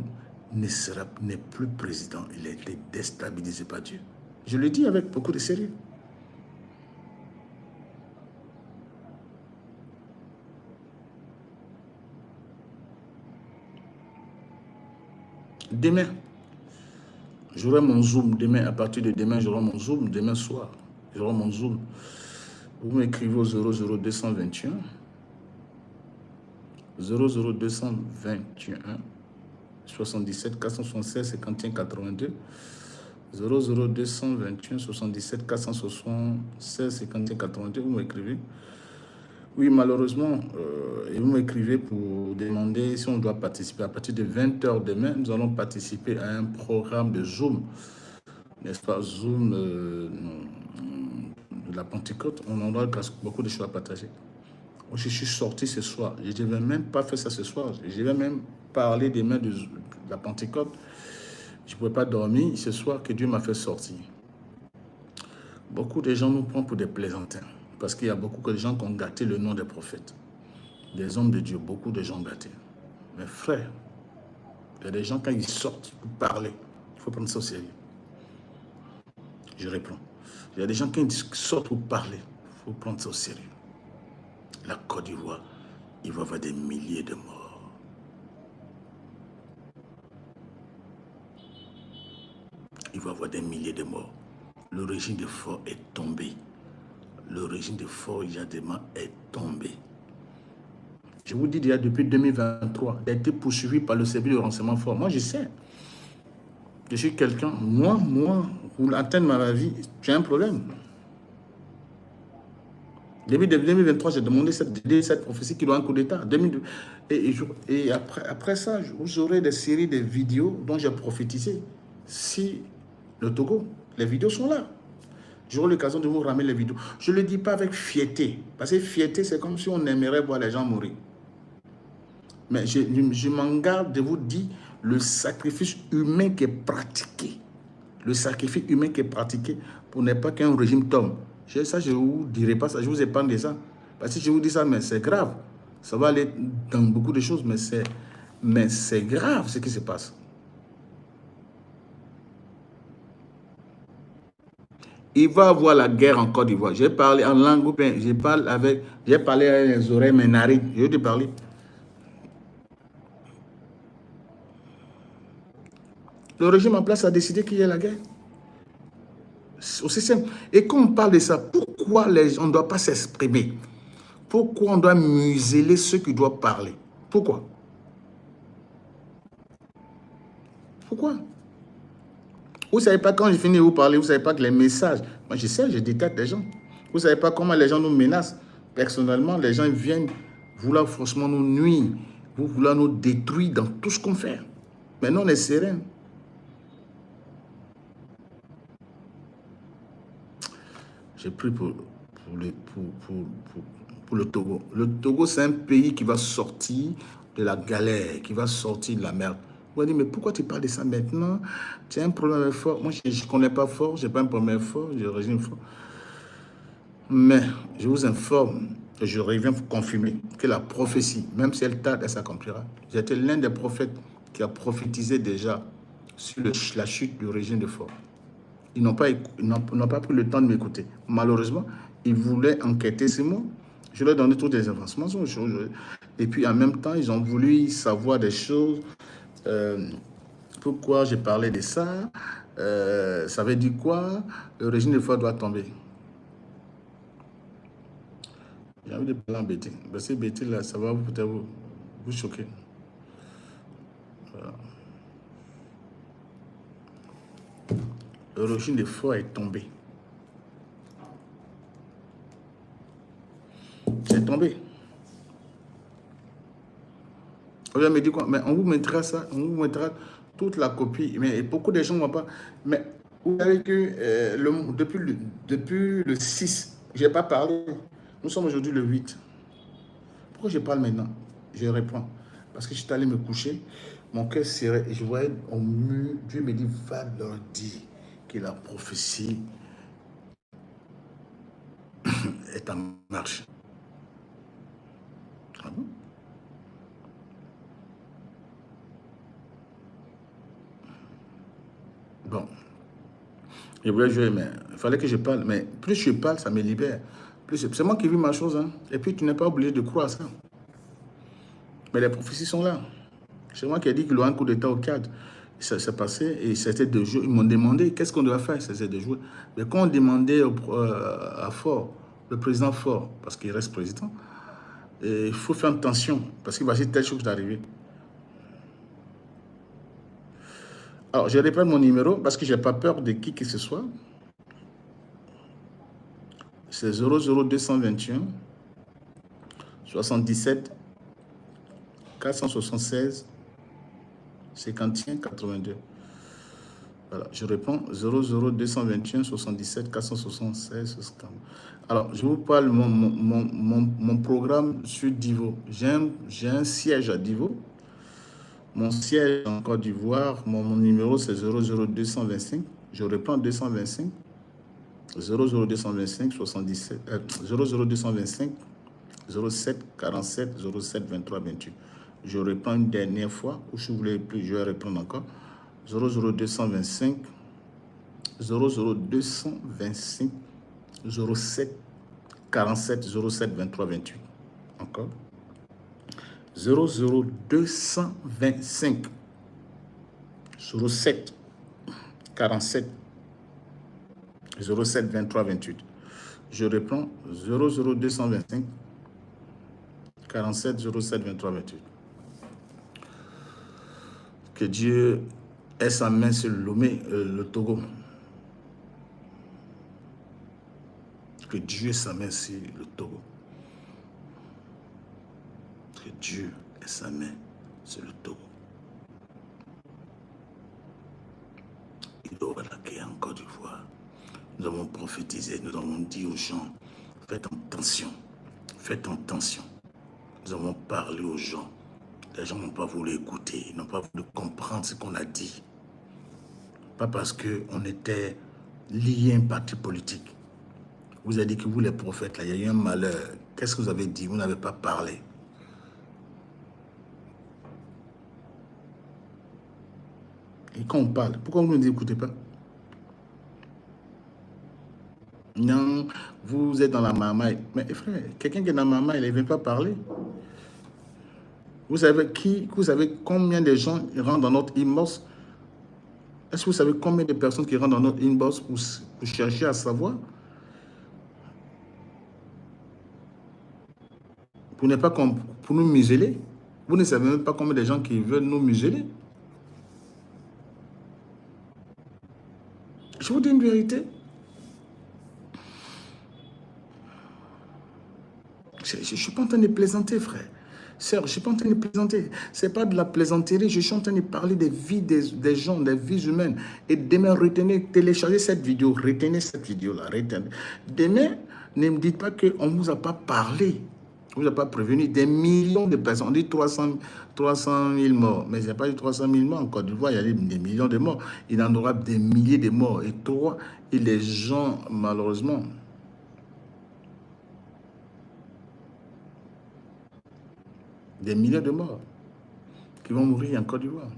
n'est plus président. Il a été déstabilisé par Dieu. Je le dis avec beaucoup de sérieux. Demain, j'aurai mon Zoom. Demain, à partir de demain, j'aurai mon Zoom. Demain soir, j'aurai mon Zoom. Vous m'écrivez au 00221 00221 77 476 51 82 00221 77 476 51 82. Vous m'écrivez. Oui, malheureusement, vous m'écrivez pour demander si on doit participer. À partir de 20 h demain, nous allons participer à un programme de Zoom. N'est-ce pas? Zoom de la Pentecôte. On en aura beaucoup de choses à partager. Je suis sorti ce soir. Je ne vais même pas faire ça ce soir. Je vais même parler demain de la Pentecôte. Je ne pouvais pas dormir ce soir que Dieu m'a fait sortir. Beaucoup de gens nous prennent pour des plaisantins. Parce qu'il y a beaucoup de gens qui ont gâté le nom des prophètes. Des hommes de Dieu, beaucoup de gens gâtés. Mais frère, il y a des gens, quand ils sortent pour parler, il faut prendre ça au sérieux. Je réponds. Il y a des gens, quand ils sortent pour parler, il faut prendre ça au sérieux. La Côte d'Ivoire, il va y avoir des milliers de morts. Il va y avoir des milliers de morts. Le régime de Faure est tombé. Le régime de Faure Gnassingbé est tombé. Je vous dis déjà depuis 2023, il a été poursuivi par le service de renseignement fort. Moi, je sais. Je suis quelqu'un, moi, pour atteindre ma vie, j'ai un problème. Depuis 2023, j'ai demandé cette prophétie qui doit un coup d'État. Et après ça, j'aurai des séries de vidéos dont j'ai prophétisé. Si le Togo. Les vidéos sont là. J'aurai l'occasion de vous ramener les vidéos. Je ne le dis pas avec fierté. Parce que fierté, c'est comme si on aimerait voir les gens mourir. Mais je m'en garde de vous dire le sacrifice humain qui est pratiqué. Le sacrifice humain qui est pratiqué pour ne pas qu'un régime tombe. Ça, je ne vous dirai pas ça. Je vous épargne de ça. Parce que je vous dis ça, mais c'est grave. Ça va aller dans beaucoup de choses, mais c'est grave ce qui se passe. Il va y avoir la guerre en Côte d'Ivoire. J'ai parlé en langue oupin, j'ai parlé avec les oreilles, mes narines. Je vais te parler. Le régime en place a décidé qu'il y ait la guerre. C'est aussi simple. Et quand on parle de ça, pourquoi on ne doit pas s'exprimer? Pourquoi on doit museler ceux qui doivent parler? Pourquoi? Pourquoi? Vous ne savez pas, quand je finis de vous parler, vous ne savez pas que les messages, moi je sais, je détecte les gens. Vous ne savez pas comment les gens nous menacent. Personnellement, les gens viennent vouloir franchement nous nuire, vouloir nous détruire dans tout ce qu'on fait. Maintenant, on est serein. J'ai pris pour le Togo. Le Togo, c'est un pays qui va sortir de la galère, qui va sortir de la merde. Vous allez dire, mais pourquoi tu parles de ça maintenant? Tu as un problème avec fort. Moi, je ne connais pas fort, je n'ai pas un problème fort, j'ai un régime fort. Mais je vous informe, et je reviens vous confirmer que la prophétie, même si elle tarde, elle s'accomplira. J'étais l'un des prophètes qui a prophétisé déjà sur la chute du régime de Fort. Ils n'ont pas pris le temps de m'écouter. Malheureusement, ils voulaient enquêter sur moi. Je leur ai donné toutes les informations. Et puis, en même temps, ils ont voulu savoir des choses. Pourquoi j'ai parlé de ça? Ça veut dire quoi? Le régime de Fort doit tomber. J'ai envie de parler en bêtise. Parce que bêtise, là, ça va peut-être vous choquer. Voilà. Le régime de Fort est tombé. C'est tombé. On me dit quoi? Mais on vous mettra ça, on vous mettra toute la copie. Mais beaucoup de gens ne voient pas. Mais vous savez que depuis le 6, je n'ai pas parlé. Nous sommes aujourd'hui le 8. Pourquoi je parle maintenant? Je réponds. Parce que je suis allé me coucher, mon cœur serré et je voyais au mur, Dieu me dit, va leur dire que la prophétie est en marche. Ah bon? Bon. Je voulais jouer, mais il fallait que je parle. Mais plus je parle, ça me libère. C'est moi qui vis ma chose. Hein. Et puis, tu n'es pas obligé de croire à ça. Mais les prophéties sont là. C'est moi qui ai dit qu'il y aura un coup d'État au Tchad. Ça s'est passé et c'était 2 jours. Ils m'ont demandé qu'est-ce qu'on doit faire. C'était 2 jours. Mais quand on demandait à Fort, le président Fort, parce qu'il reste président, il faut faire attention parce qu'il va dire telle chose d'arriver. Alors, je répète mon numéro parce que je n'ai pas peur de qui que ce soit. C'est 00221 77 476 51 82. Voilà, je réponds 00221 77 476 52. Alors, je vous parle de mon programme sur Divo. J'ai un siège à Divo. Mon siège en Côte d'Ivoire, mon numéro c'est 00225. Je reprends 225. 00225 77 00225 07 47 07 23 28. Je reprends une dernière fois, ou si vous voulez plus, je vais reprendre encore. 00225 00225 07 47 07 23 28. Encore. 00225 07 47 07 23 28. Je reprends 00225 47 07 23 28. Que Dieu ait sa main sur Lomé, le Togo. Que Dieu ait sa main sur le Togo. Que Dieu ait sa main sur le Togo. Il aura la guerre. Nous avons prophétisé, nous avons dit aux gens, faites attention, faites attention. Nous avons parlé aux gens. Les gens n'ont pas voulu écouter, ils n'ont pas voulu comprendre ce qu'on a dit. Pas parce qu'on était liés à un parti politique. Vous avez dit que vous, les prophètes, là, il y a eu un malheur. Qu'est-ce que vous avez dit? Vous n'avez pas parlé. Et quand on parle, pourquoi vous ne nous écoutez pas? Non, vous êtes dans la marmaille. Mais frère, quelqu'un qui est dans la marmaille, il ne vient pas parler. Vous savez combien de gens rentrent dans notre inbox? Est-ce que vous savez combien de personnes qui rentrent dans notre inbox pour chercher à savoir? Pour nous museler? Vous ne savez même pas combien de gens qui veulent nous museler? Je vous dis une vérité. Je ne suis pas en train de plaisanter, frère. Sœur, je ne suis pas en train de plaisanter. Ce n'est pas de la plaisanterie. Je suis en train de parler des vies des gens, des vies humaines. Et demain, retenez, téléchargez cette vidéo. Retenez cette vidéo-là. Demain, ne me dites pas qu'on ne vous a pas parlé. On ne vous a pas prévenu. Des millions de personnes. On dit 300 000 morts. Mais il n'y a pas eu 300 000 morts en Côte d'Ivoire. Il y a des millions de morts. Il en aura des milliers de morts. Et les gens, malheureusement... Des milliers de morts qui vont mourir en Côte d'Ivoire.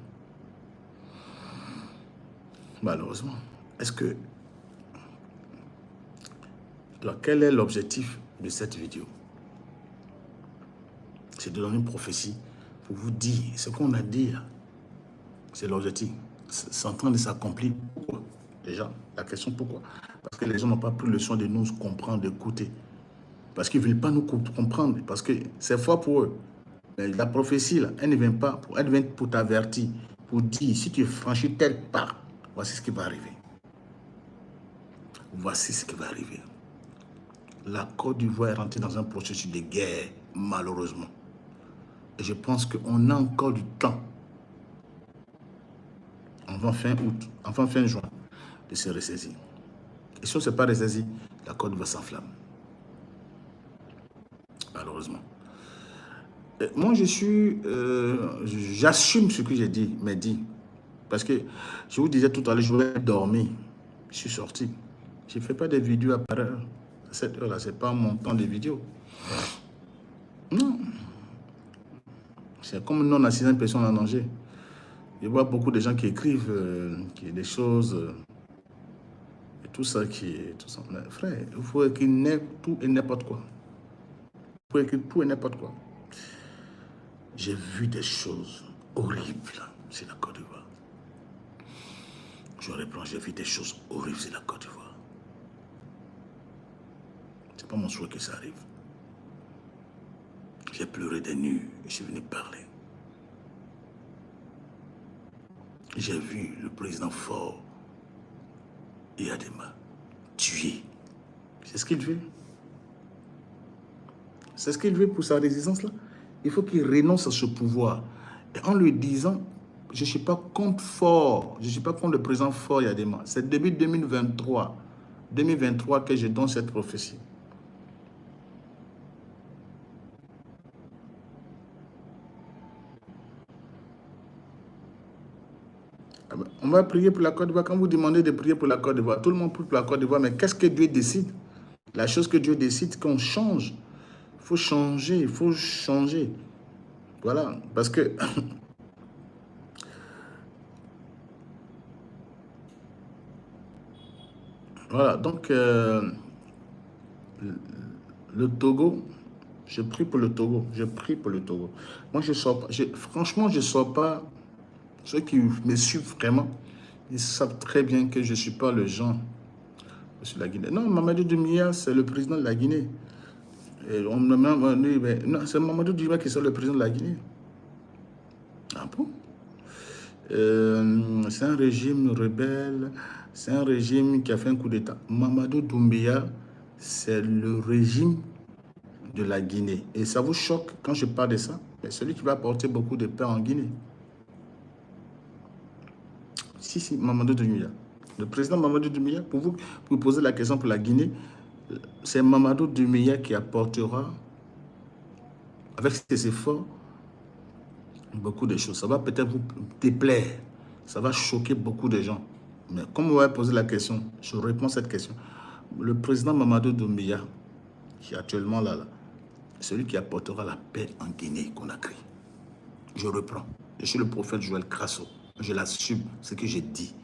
Malheureusement. Est-ce que... Alors, quel est l'objectif de cette vidéo? C'est de donner une prophétie pour vous dire ce qu'on a dit. C'est l'objectif. C'est en train de s'accomplir. Pourquoi? Déjà, la question pourquoi? Parce que les gens n'ont pas pris le soin de nous comprendre, d'écouter. Parce qu'ils ne veulent pas nous comprendre. Parce que c'est fort pour eux. Mais la prophétie, là, elle ne vient pas, elle vient pour t'avertir, pour dire, si tu franchis tel pas, voici ce qui va arriver. Voici ce qui va arriver. La Côte d'Ivoire est rentrée dans un processus de guerre, malheureusement. Et je pense qu'on a encore du temps, avant fin août, enfin fin juin, de se ressaisir. Et si on ne s'est pas ressaisi, la Côte d'Ivoire s'enflamme. Malheureusement. Moi, j'assume ce que j'ai dit, mais dit. Parce que je vous disais tout à l'heure, je voulais dormir. Je suis sorti. Je ne fais pas des vidéos à par heure. À cette heure-là, ce n'est pas mon temps de vidéo. Non. C'est comme non assistant une personne en danger. Je vois beaucoup de gens qui écrivent des choses et tout ça Mais frère, il faut écrire tout et n'importe quoi. Il faut écrire tout et n'importe quoi. J'ai vu des choses horribles sur la Côte d'Ivoire. Je reprends, j'ai vu des choses horribles sur la Côte d'Ivoire. Ce n'est pas mon souhait que ça arrive. J'ai pleuré des nuits, je suis venu parler. J'ai vu le président fort, Yadema, tué. C'est ce qu'il veut. C'est ce qu'il veut pour sa résistance là. Il faut qu'il renonce à ce pouvoir. Et en lui disant, je ne suis pas contre Fort, je ne suis pas contre le président Fort Yadema. C'est depuis 2023 que je donne cette prophétie. On va prier pour la Côte d'Ivoire. Quand vous demandez de prier pour la Côte d'Ivoire, tout le monde prie pour la Côte d'Ivoire, mais qu'est-ce que Dieu décide? La chose que Dieu décide, qu'on change. Il faut changer, il faut changer. Voilà, parce que... voilà, donc, le Togo, je prie pour le Togo, je prie pour le Togo. Moi, je sors pas, franchement, je ne sors pas. Ceux qui me suivent vraiment, ils savent très bien que je ne suis pas le genre sur la Guinée. Non, Mamadou Doumbouya, c'est le président de la Guinée. Non, c'est Mamadou Doumbouya qui est le président de la Guinée. Ah bon? C'est un régime rebelle, c'est un régime qui a fait un coup d'État. Mamadou Doumbouya, c'est le régime de la Guinée. Et ça vous choque quand je parle de ça? C'est celui qui va apporter beaucoup de paix en Guinée. Si, Mamadou Doumbouya. Le président Mamadou Doumbouya, pour vous poser la question pour la Guinée, c'est Mamadou Doumbouya qui apportera, avec ses efforts, beaucoup de choses. Ça va peut-être vous déplaire, ça va choquer beaucoup de gens. Mais comme vous m'avez posé la question, je réponds à cette question. Le président Mamadou Doumbouya, qui est actuellement là, celui qui apportera la paix en Guinée-Conakry. Je reprends. Je suis le prophète Joël Crasso. Je l'assume, ce que j'ai dit.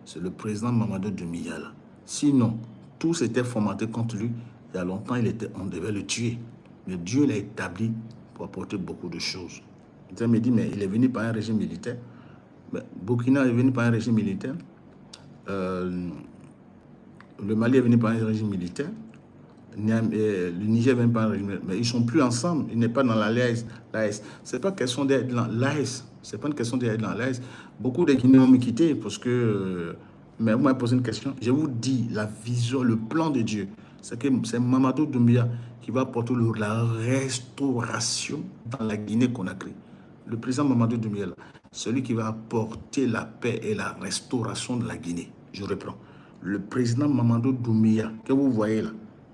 C'est le président Mamadou Doumbouya là. Sinon, tout s'était formaté contre lui. Il y a longtemps, on devait le tuer. Mais Dieu l'a établi pour apporter beaucoup de choses. Il me dit, mais il est venu par un régime militaire. Mais Burkina est venu par un régime militaire. Le Mali est venu par un régime militaire. Le Niger est venu par un régime militaire. Mais ils ne sont plus ensemble. Ils n'est pas dans l'AES. Ce n'est pas question d'être dans l'AES. Ce n'est pas une question d'être dans l'AES. Beaucoup de Guinéens vont me quitter parce que... mais vous m'avez posé une question. Je vous dis, la vision, le plan de Dieu, c'est que c'est Mamadou Doumbouya qui va apporter la restauration dans la Guinée-Conakry. Le président Mamadou Doumbouya, celui qui va apporter la paix et la restauration de la Guinée. Je reprends. Le président Mamadou Doumbouya, que vous voyez là,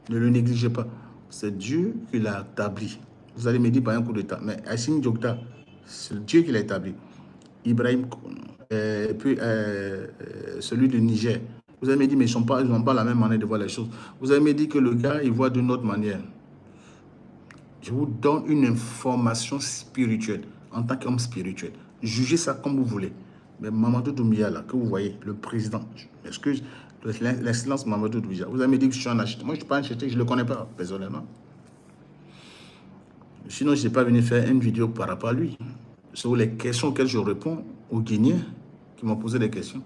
ne le négligez pas. C'est Dieu qui l'a établi. Vous allez me dire par un coup d'État. Mais Assimi Goïta, c'est Dieu qui l'a établi. Ibrahim, et puis celui du Niger. Vous allez me dire, mais ils n'ont pas la même manière de voir les choses. Vous allez me dire que le gars, il voit d'une autre manière. Je vous donne une information spirituelle, en tant qu'homme spirituel. Jugez ça comme vous voulez. Mais Mamadou Doumbouya, là, que vous voyez, le président, excuse, l'excellence Mamadou Doumbouya, vous allez me dire que je suis un acheteur. Moi, je ne suis pas un acheteur, je ne le connais pas, personnellement. Sinon, je n'ai pas venu faire une vidéo par rapport à lui. Sur les questions auxquelles je réponds aux Guinéens qui m'ont posé des questions.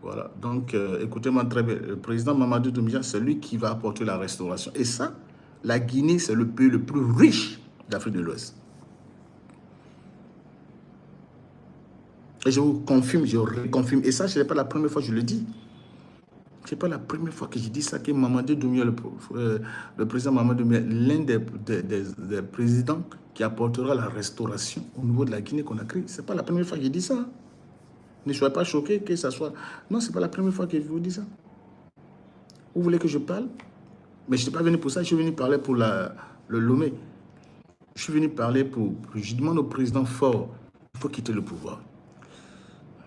Voilà. Donc, écoutez-moi très bien. Le président Mamadou Doumbouya, c'est lui qui va apporter la restauration. Et ça, la Guinée, c'est le pays le plus riche d'Afrique de l'Ouest. Et je vous confirme, je reconfirme. Et ça, ce n'est pas la première fois que je le dis. Ce n'est pas la première fois que je dis ça, que Mamadou Doumbouya, le président Mamadou Doumbouya, l'un des présidents qui apportera la restauration au niveau de la Guinée-Conakry. Ce n'est pas la première fois que je dis ça. Ne soyez pas choqués que ça soit... Non, ce n'est pas la première fois que je vous dis ça. Vous voulez que je parle? Mais je ne suis pas venu pour ça, je suis venu parler pour le Lomé. Je suis venu parler pour... Je demande au président fort, il faut quitter le pouvoir.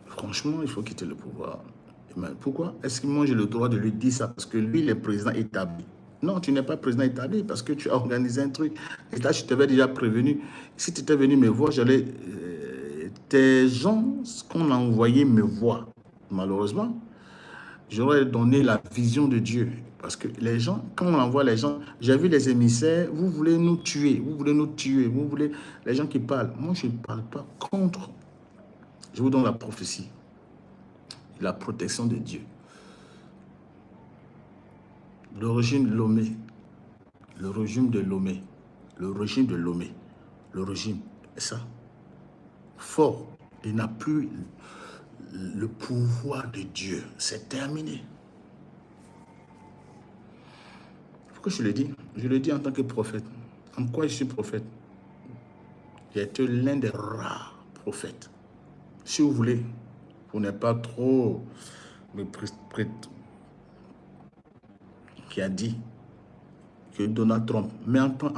Franchement, il faut quitter le pouvoir. Mais pourquoi? Est-ce que moi j'ai le droit de lui dire ça? Parce que lui, il est président établi. Non, tu n'es pas président établi parce que tu as organisé un truc. Et là, je t'avais déjà prévenu. Si tu étais venu me voir, j'allais... tes gens qu'on a envoyé me voir. Malheureusement, j'aurais donné la vision de Dieu. Parce que les gens, quand on envoie les gens, j'ai vu les émissaires, vous voulez nous tuer, vous voulez nous tuer, vous voulez les gens qui parlent. Moi, je ne parle pas contre. Je vous donne la prophétie, la protection de Dieu. Le régime de Lomé, le régime de Lomé, le régime de Lomé, le régime, est ça, fort, il n'a plus le pouvoir de Dieu, c'est terminé. Pourquoi je le dis? Je le dis en tant que prophète. En quoi je suis prophète? J'ai été l'un des rares prophètes. Si vous voulez, pour ne pas trop me prêter, qui a dit que Donald Trump, mais en tant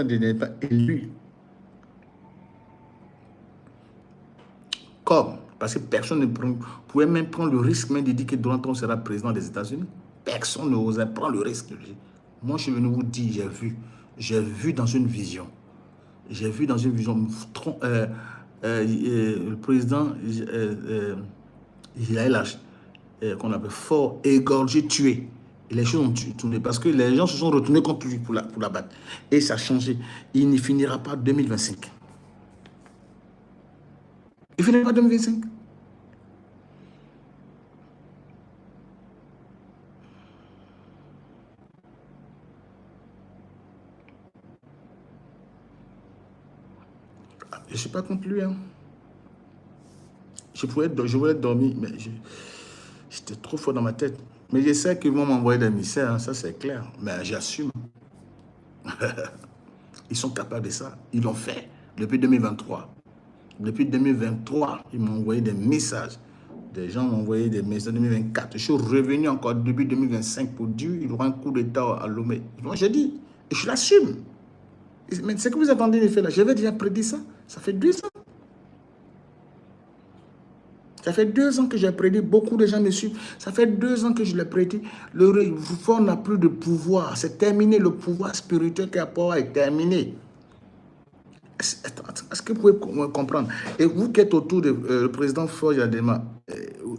qu'il n'est pas élu, comme, parce que personne ne pouvait même prendre le risque même de dire que Donald Trump sera président des États-Unis. Personne ne osait prendre le risque. Moi, je suis venu vous dire, j'ai vu dans une vision. J'ai vu dans une vision le président qu'on appelle fort, égorgé, tué. Et les choses ont tourné parce que les gens se sont retournés contre lui pour la battre. Et ça a changé. Il ne finira pas 2025. Il ne finira pas 2025. Je ne suis pas contre lui. Hein. Je voulais dormir, mais j'étais trop fort dans ma tête. Mais je sais qu'ils vont m'envoyer des émissaires, hein, ça c'est clair. Mais j'assume. Ils sont capables de ça. Ils l'ont fait depuis 2023. Depuis 2023, ils m'ont envoyé des messages. Des gens m'ont envoyé des messages en 2024. Je suis revenu encore début 2025 pour dire qu'il y aura un coup d'État à Lomé. Moi, j'ai dit, et je l'assume. Mais ce que vous attendez de faire là, j'avais déjà prédit ça. Ça fait 2 ans. Ça fait 2 ans que j'ai prédit, beaucoup de gens me suivent. Ça fait 2 ans que je l'ai prédit. Le fort n'a plus de pouvoir. C'est terminé, le pouvoir spirituel qui a pouvoir est terminé. Est-ce que vous pouvez comprendre? Et vous qui êtes autour du président Faure Yadema,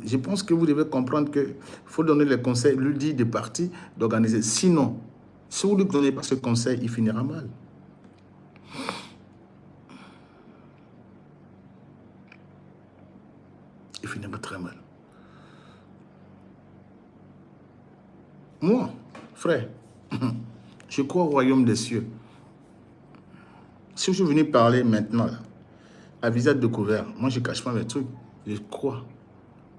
je pense que vous devez comprendre qu'il faut donner les conseils, lui dire des partis d'organiser. Sinon, si vous ne lui donnez pas ce conseil, il finira mal. Il finira très mal. Moi, frère, je crois au royaume des cieux. Si je suis venu parler maintenant, là, à visage découvert, moi je ne cache pas mes trucs. Je crois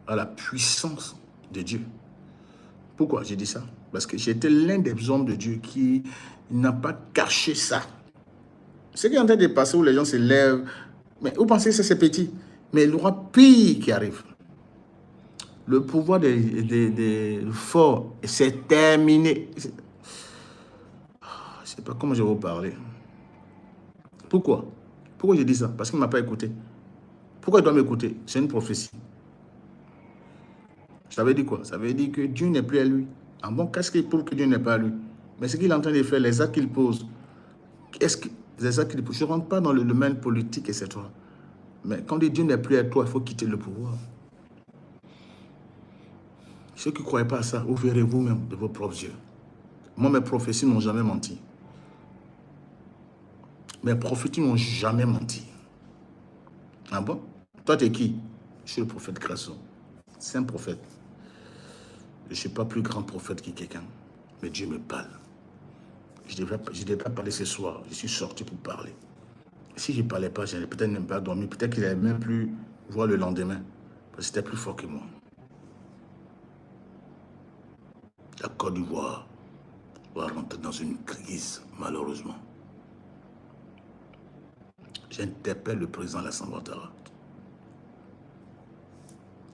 à la puissance de Dieu. Pourquoi j'ai dit ça? Parce que j'étais l'un des hommes de Dieu qui n'a pas caché ça. Ce qui est en train de passer où les gens se lèvent, mais vous pensez que c'est petit? Mais il y aura pire qui arrive. Le pouvoir des forts, c'est terminé. Je ne sais pas comment je vais vous parler. Pourquoi? Pourquoi je dis ça? Parce qu'il ne m'a pas écouté. Pourquoi il doit m'écouter? C'est une prophétie. Ça veut dire quoi? Ça veut dire que Dieu n'est plus à lui. En bon, qu'est-ce qu'il prouve que Dieu n'est pas à lui? Mais ce qu'il est en train de faire, les actes qu'il pose, les actes qu'il pose, je ne rentre pas dans le domaine politique, etc. Mais quand Dieu n'est plus à toi, il faut quitter le pouvoir. Ceux qui ne croient pas à ça, vous verrez vous-même de vos propres yeux. Moi, mes prophéties n'ont jamais menti. Mes prophéties n'ont jamais menti. Ah bon? Toi, tu es qui? Je suis le prophète Grasso. C'est un prophète. Je ne suis pas plus grand prophète que quelqu'un. Mais Dieu me parle. Je ne devais pas parler ce soir. Je suis sorti pour parler. Si je ne parlais pas, je n'allais peut-être même pas dormir. Peut-être qu'il n'allait même plus voir le lendemain. Parce que c'était plus fort que moi. La Côte d'Ivoire va rentrer dans une crise, malheureusement. J'interpelle le président Alassane Ouattara.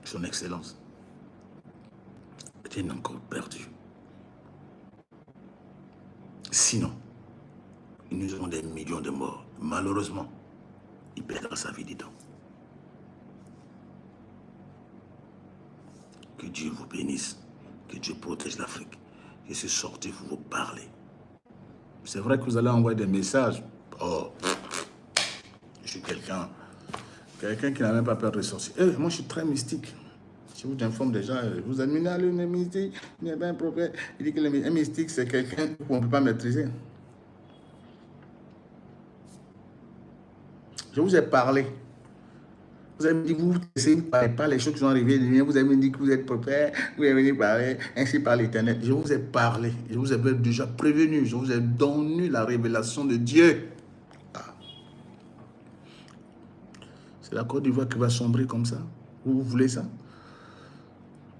Son Excellence. Est encore perdu. Sinon, nous avons des millions de morts. Malheureusement, il perdra sa vie dedans. Que Dieu vous bénisse. Que Dieu protège l'Afrique. Je suis sorti pour vous parler. C'est vrai que vous allez envoyer des messages. Oh, je suis quelqu'un qui n'a même pas peur de sortir. Moi, je suis très mystique. Je vous informe déjà, vous admirez le mystique, il n'est pas un prophète. Il dit que un mystique, c'est quelqu'un qu'on ne peut pas maîtriser. Je vous ai parlé. Vous avez dit, vous essayez de ne parler pas les choses qui sont arrivées. Vous avez dit que vous êtes prophète, vous avez dit parler ainsi par l'Éternel. Je vous ai parlé. Je vous avais déjà prévenu. Je vous ai donné la révélation de Dieu. Ah. C'est la Côte d'Ivoire qui va sombrer comme ça. Vous voulez ça?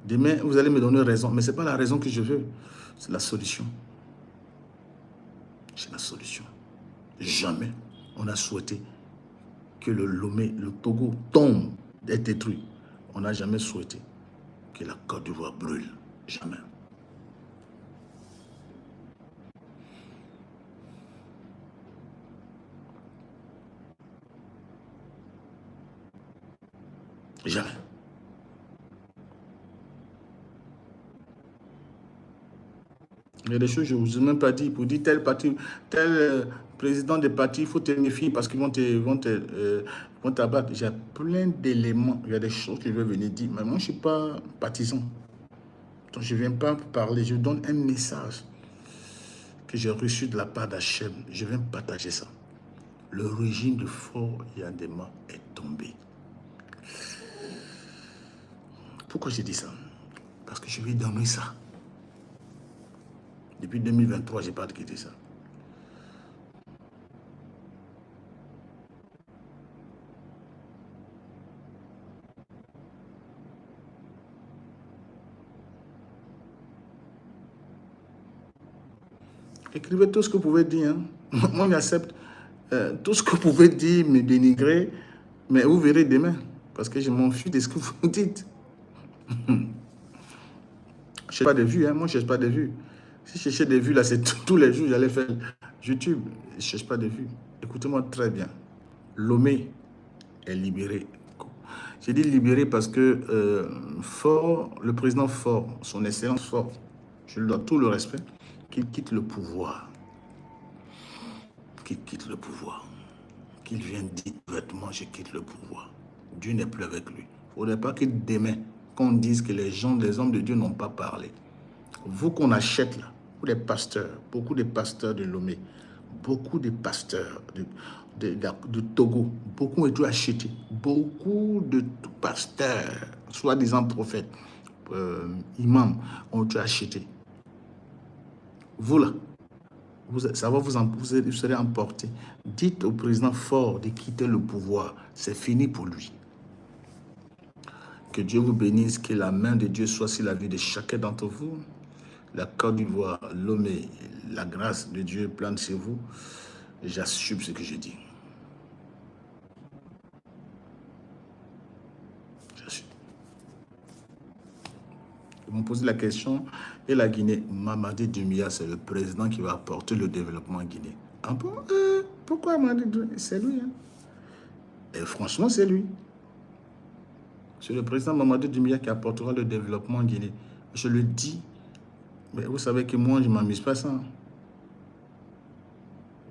Demain, vous allez me donner raison. Mais ce n'est pas la raison que je veux. C'est la solution. C'est la solution. Jamais on a souhaité que le Lomé, le Togo tombe, est détruit. On n'a jamais souhaité que la Côte d'Ivoire brûle. Jamais. Jamais. Il y a des choses que je ne vous ai même pas dit. Pour dire tel parti, tel président des partis, il faut te méfier parce qu'ils vont t'abattre. J'ai plein d'éléments. Il y a des choses que je vais venir dire. Mais moi, je ne suis pas partisan. Donc, je ne viens pas parler. Je donne un message que j'ai reçu de la part d'Hachem. Je viens partager ça. Le régime de Faure Yadema est tombé. Pourquoi j'ai dit ça? Parce que je lui ai donné ça. Depuis 2023, je n'ai pas quitté ça. Écrivez tout ce que vous pouvez dire. Hein. Moi, j'accepte tout ce que vous pouvez dire, me dénigrer, mais vous verrez demain. Parce que je m'en fiche de ce que vous dites. Je cherche pas de vues, hein. Moi je cherche pas de vues. Si je cherchais des vues, là, c'est tous les jours, j'allais faire YouTube. Je ne cherche pas de vues. Écoutez-moi très bien. Lomé est libéré. J'ai dit libéré parce que Faure, le président Faure, son excellence Faure, je lui dois tout le respect, qu'il quitte le pouvoir. Qu'il quitte le pouvoir. Qu'il vienne dire ouvertement, je quitte le pouvoir. Dieu n'est plus avec lui. Il ne faudrait pas que demain, qu'on dise que les hommes de Dieu n'ont pas parlé. Vous qu'on achète là, vous les pasteurs, beaucoup de pasteurs de Lomé, beaucoup de pasteurs de Togo, beaucoup ont été achetés. Beaucoup de pasteurs, soi-disant prophètes, imams, ont été achetés. Vous là, vous serez emportés. Dites au président Faure de quitter le pouvoir. C'est fini pour lui. Que Dieu vous bénisse, que la main de Dieu soit sur la vie de chacun d'entre vous. La Côte d'Ivoire, Lomé, la grâce de Dieu plane sur vous. J'assume ce que je dis. J'assume. Ils m'ont posé la question, et la Guinée, Mamadi Doumbouya, c'est le président qui va apporter le développement en Guinée. Ah bon? Pourquoi Mamadi Doumbouya? C'est lui. Hein? Et franchement, c'est lui. C'est le président Mamadi Doumbouya qui apportera le développement en Guinée. Je le dis. Mais vous savez que moi, je ne m'amuse pas ça. Moi,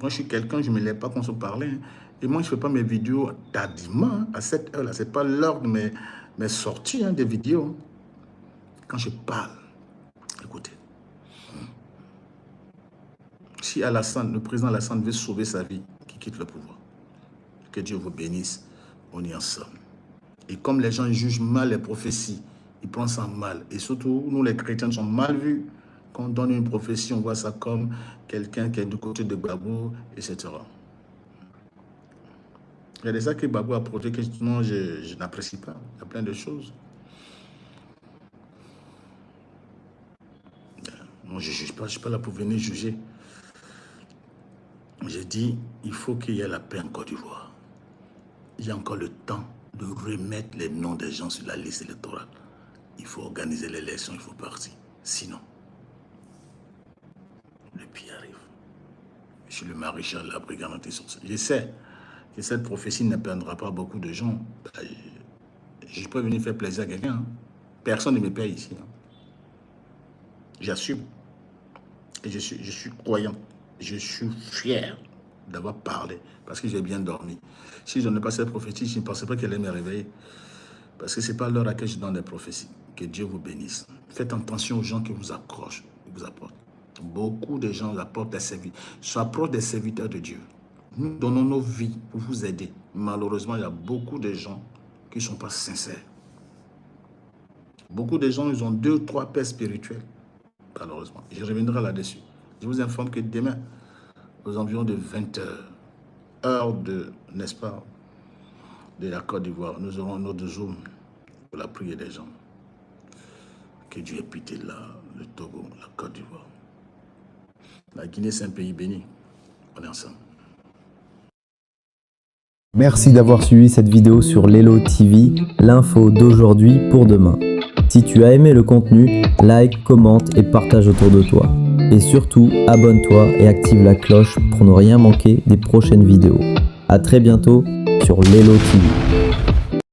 je suis quelqu'un, je ne me lève pas qu'on se parlait. Hein. Et moi, je ne fais pas mes vidéos tardivement, hein, à cette heure-là. Ce n'est pas l'heure de mes sorties des vidéos. Quand je parle, écoutez. Si Alassane, le président Alassane veut sauver sa vie, qu'il quitte le pouvoir. Que Dieu vous bénisse. On est ensemble. Et comme les gens jugent mal les prophéties, ils prennent ça mal. Et surtout, nous, les chrétiens, sont mal vus. Quand on donne une prophétie, on voit ça comme quelqu'un qui est du côté de Gbagbo, etc. Il y a des actes que Gbagbo a produits que moi, je n'apprécie pas. Il y a plein de choses. Moi, je ne juge pas. Je ne suis pas là pour venir juger. J'ai dit, il faut qu'il y ait la paix en Côte d'Ivoire. Il y a encore le temps de remettre les noms des gens sur la liste électorale. Il faut organiser l'élection, il faut partir. Sinon, le pire arrive. Je suis le maréchal de la brigade anti-sorcière. Je sais que cette prophétie ne perdra pas beaucoup de gens. Je peux venir faire plaisir à quelqu'un. Hein. Personne ne me paye ici. Hein. J'assume. Et je suis croyant. Je suis fier d'avoir parlé parce que j'ai bien dormi. Si je n'ai pas cette prophétie, je ne pensais pas qu'elle allait me réveiller. Parce que ce n'est pas l'heure à laquelle je donne des prophéties. Que Dieu vous bénisse. Faites attention aux gens qui vous accrochent, qui vous apportent. Beaucoup de gens apportent des serviteurs, s'approchent des serviteurs de Dieu. Nous donnons nos vies pour vous aider. Malheureusement, il y a beaucoup de gens qui ne sont pas sincères. Beaucoup de gens, ils ont 2 ou 3 paix spirituelles. Malheureusement. Je reviendrai là-dessus. Je vous informe que demain, aux environs de 20 h, heure de, n'est-ce pas, de la Côte d'Ivoire, nous aurons un autre Zoom pour la prière des gens. Que Dieu ait pitié là, le Togo, la Côte d'Ivoire. La Guinée, c'est un pays béni. On est ensemble. Merci d'avoir suivi cette vidéo sur Lelo TV, l'info d'aujourd'hui pour demain. Si tu as aimé le contenu, like, commente et partage autour de toi. Et surtout, abonne-toi et active la cloche pour ne rien manquer des prochaines vidéos. A très bientôt sur Lelo TV.